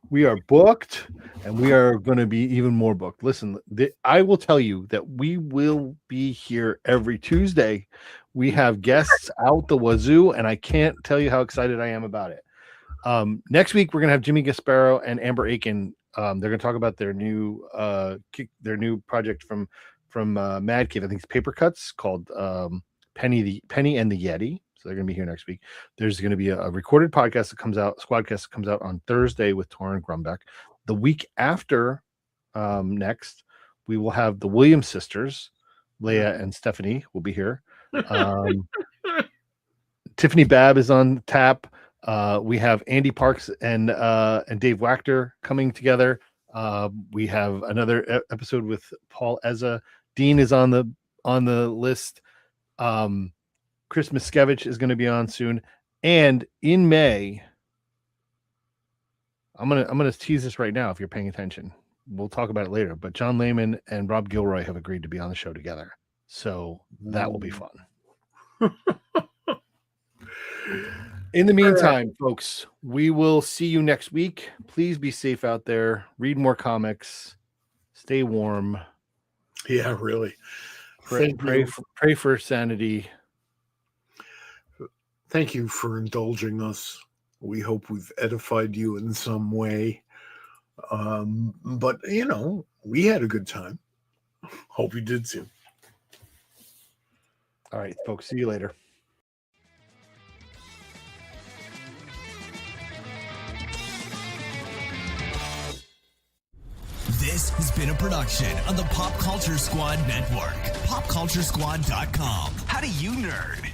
We are booked, and we are going to be even more booked. Listen, I will tell you that we will be here every Tuesday. We have guests out the wazoo, and I can't tell you how excited I am about it. Next week, we're going to have Jimmy Gasparo and Amber Aiken. They're going to talk about their new project from Mad Cave. I think it's Paper Cuts, called Penny and the Yeti. So they're going to be here next week. There's going to be a recorded podcast that comes out, SquadCast, that comes out on Thursday with Torrin Grumback. The week after next, we will have the Williams sisters, Leah and Stephanie, will be here. Tiffany Babb is on tap. We have Andy Parks and Dave Wachter coming together. We have another episode with Paul Eza. Dean is on the list. Chris Miskevich is going to be on soon, and in May, I'm gonna tease this right now. If you're paying attention, we'll talk about it later. But John Lehman and Rob Gilroy have agreed to be on the show together, so that will be fun. In the meantime, folks, we will see you next week. Please be safe out there. Read more comics. Stay warm. Yeah, really. Pray for sanity. Thank you for indulging us. We hope we've edified you in some way. But, we had a good time. Hope you did too. All right, folks. See you later. This has been a production of the Pop Culture Squad Network. PopCultureSquad.com. How do you nerd?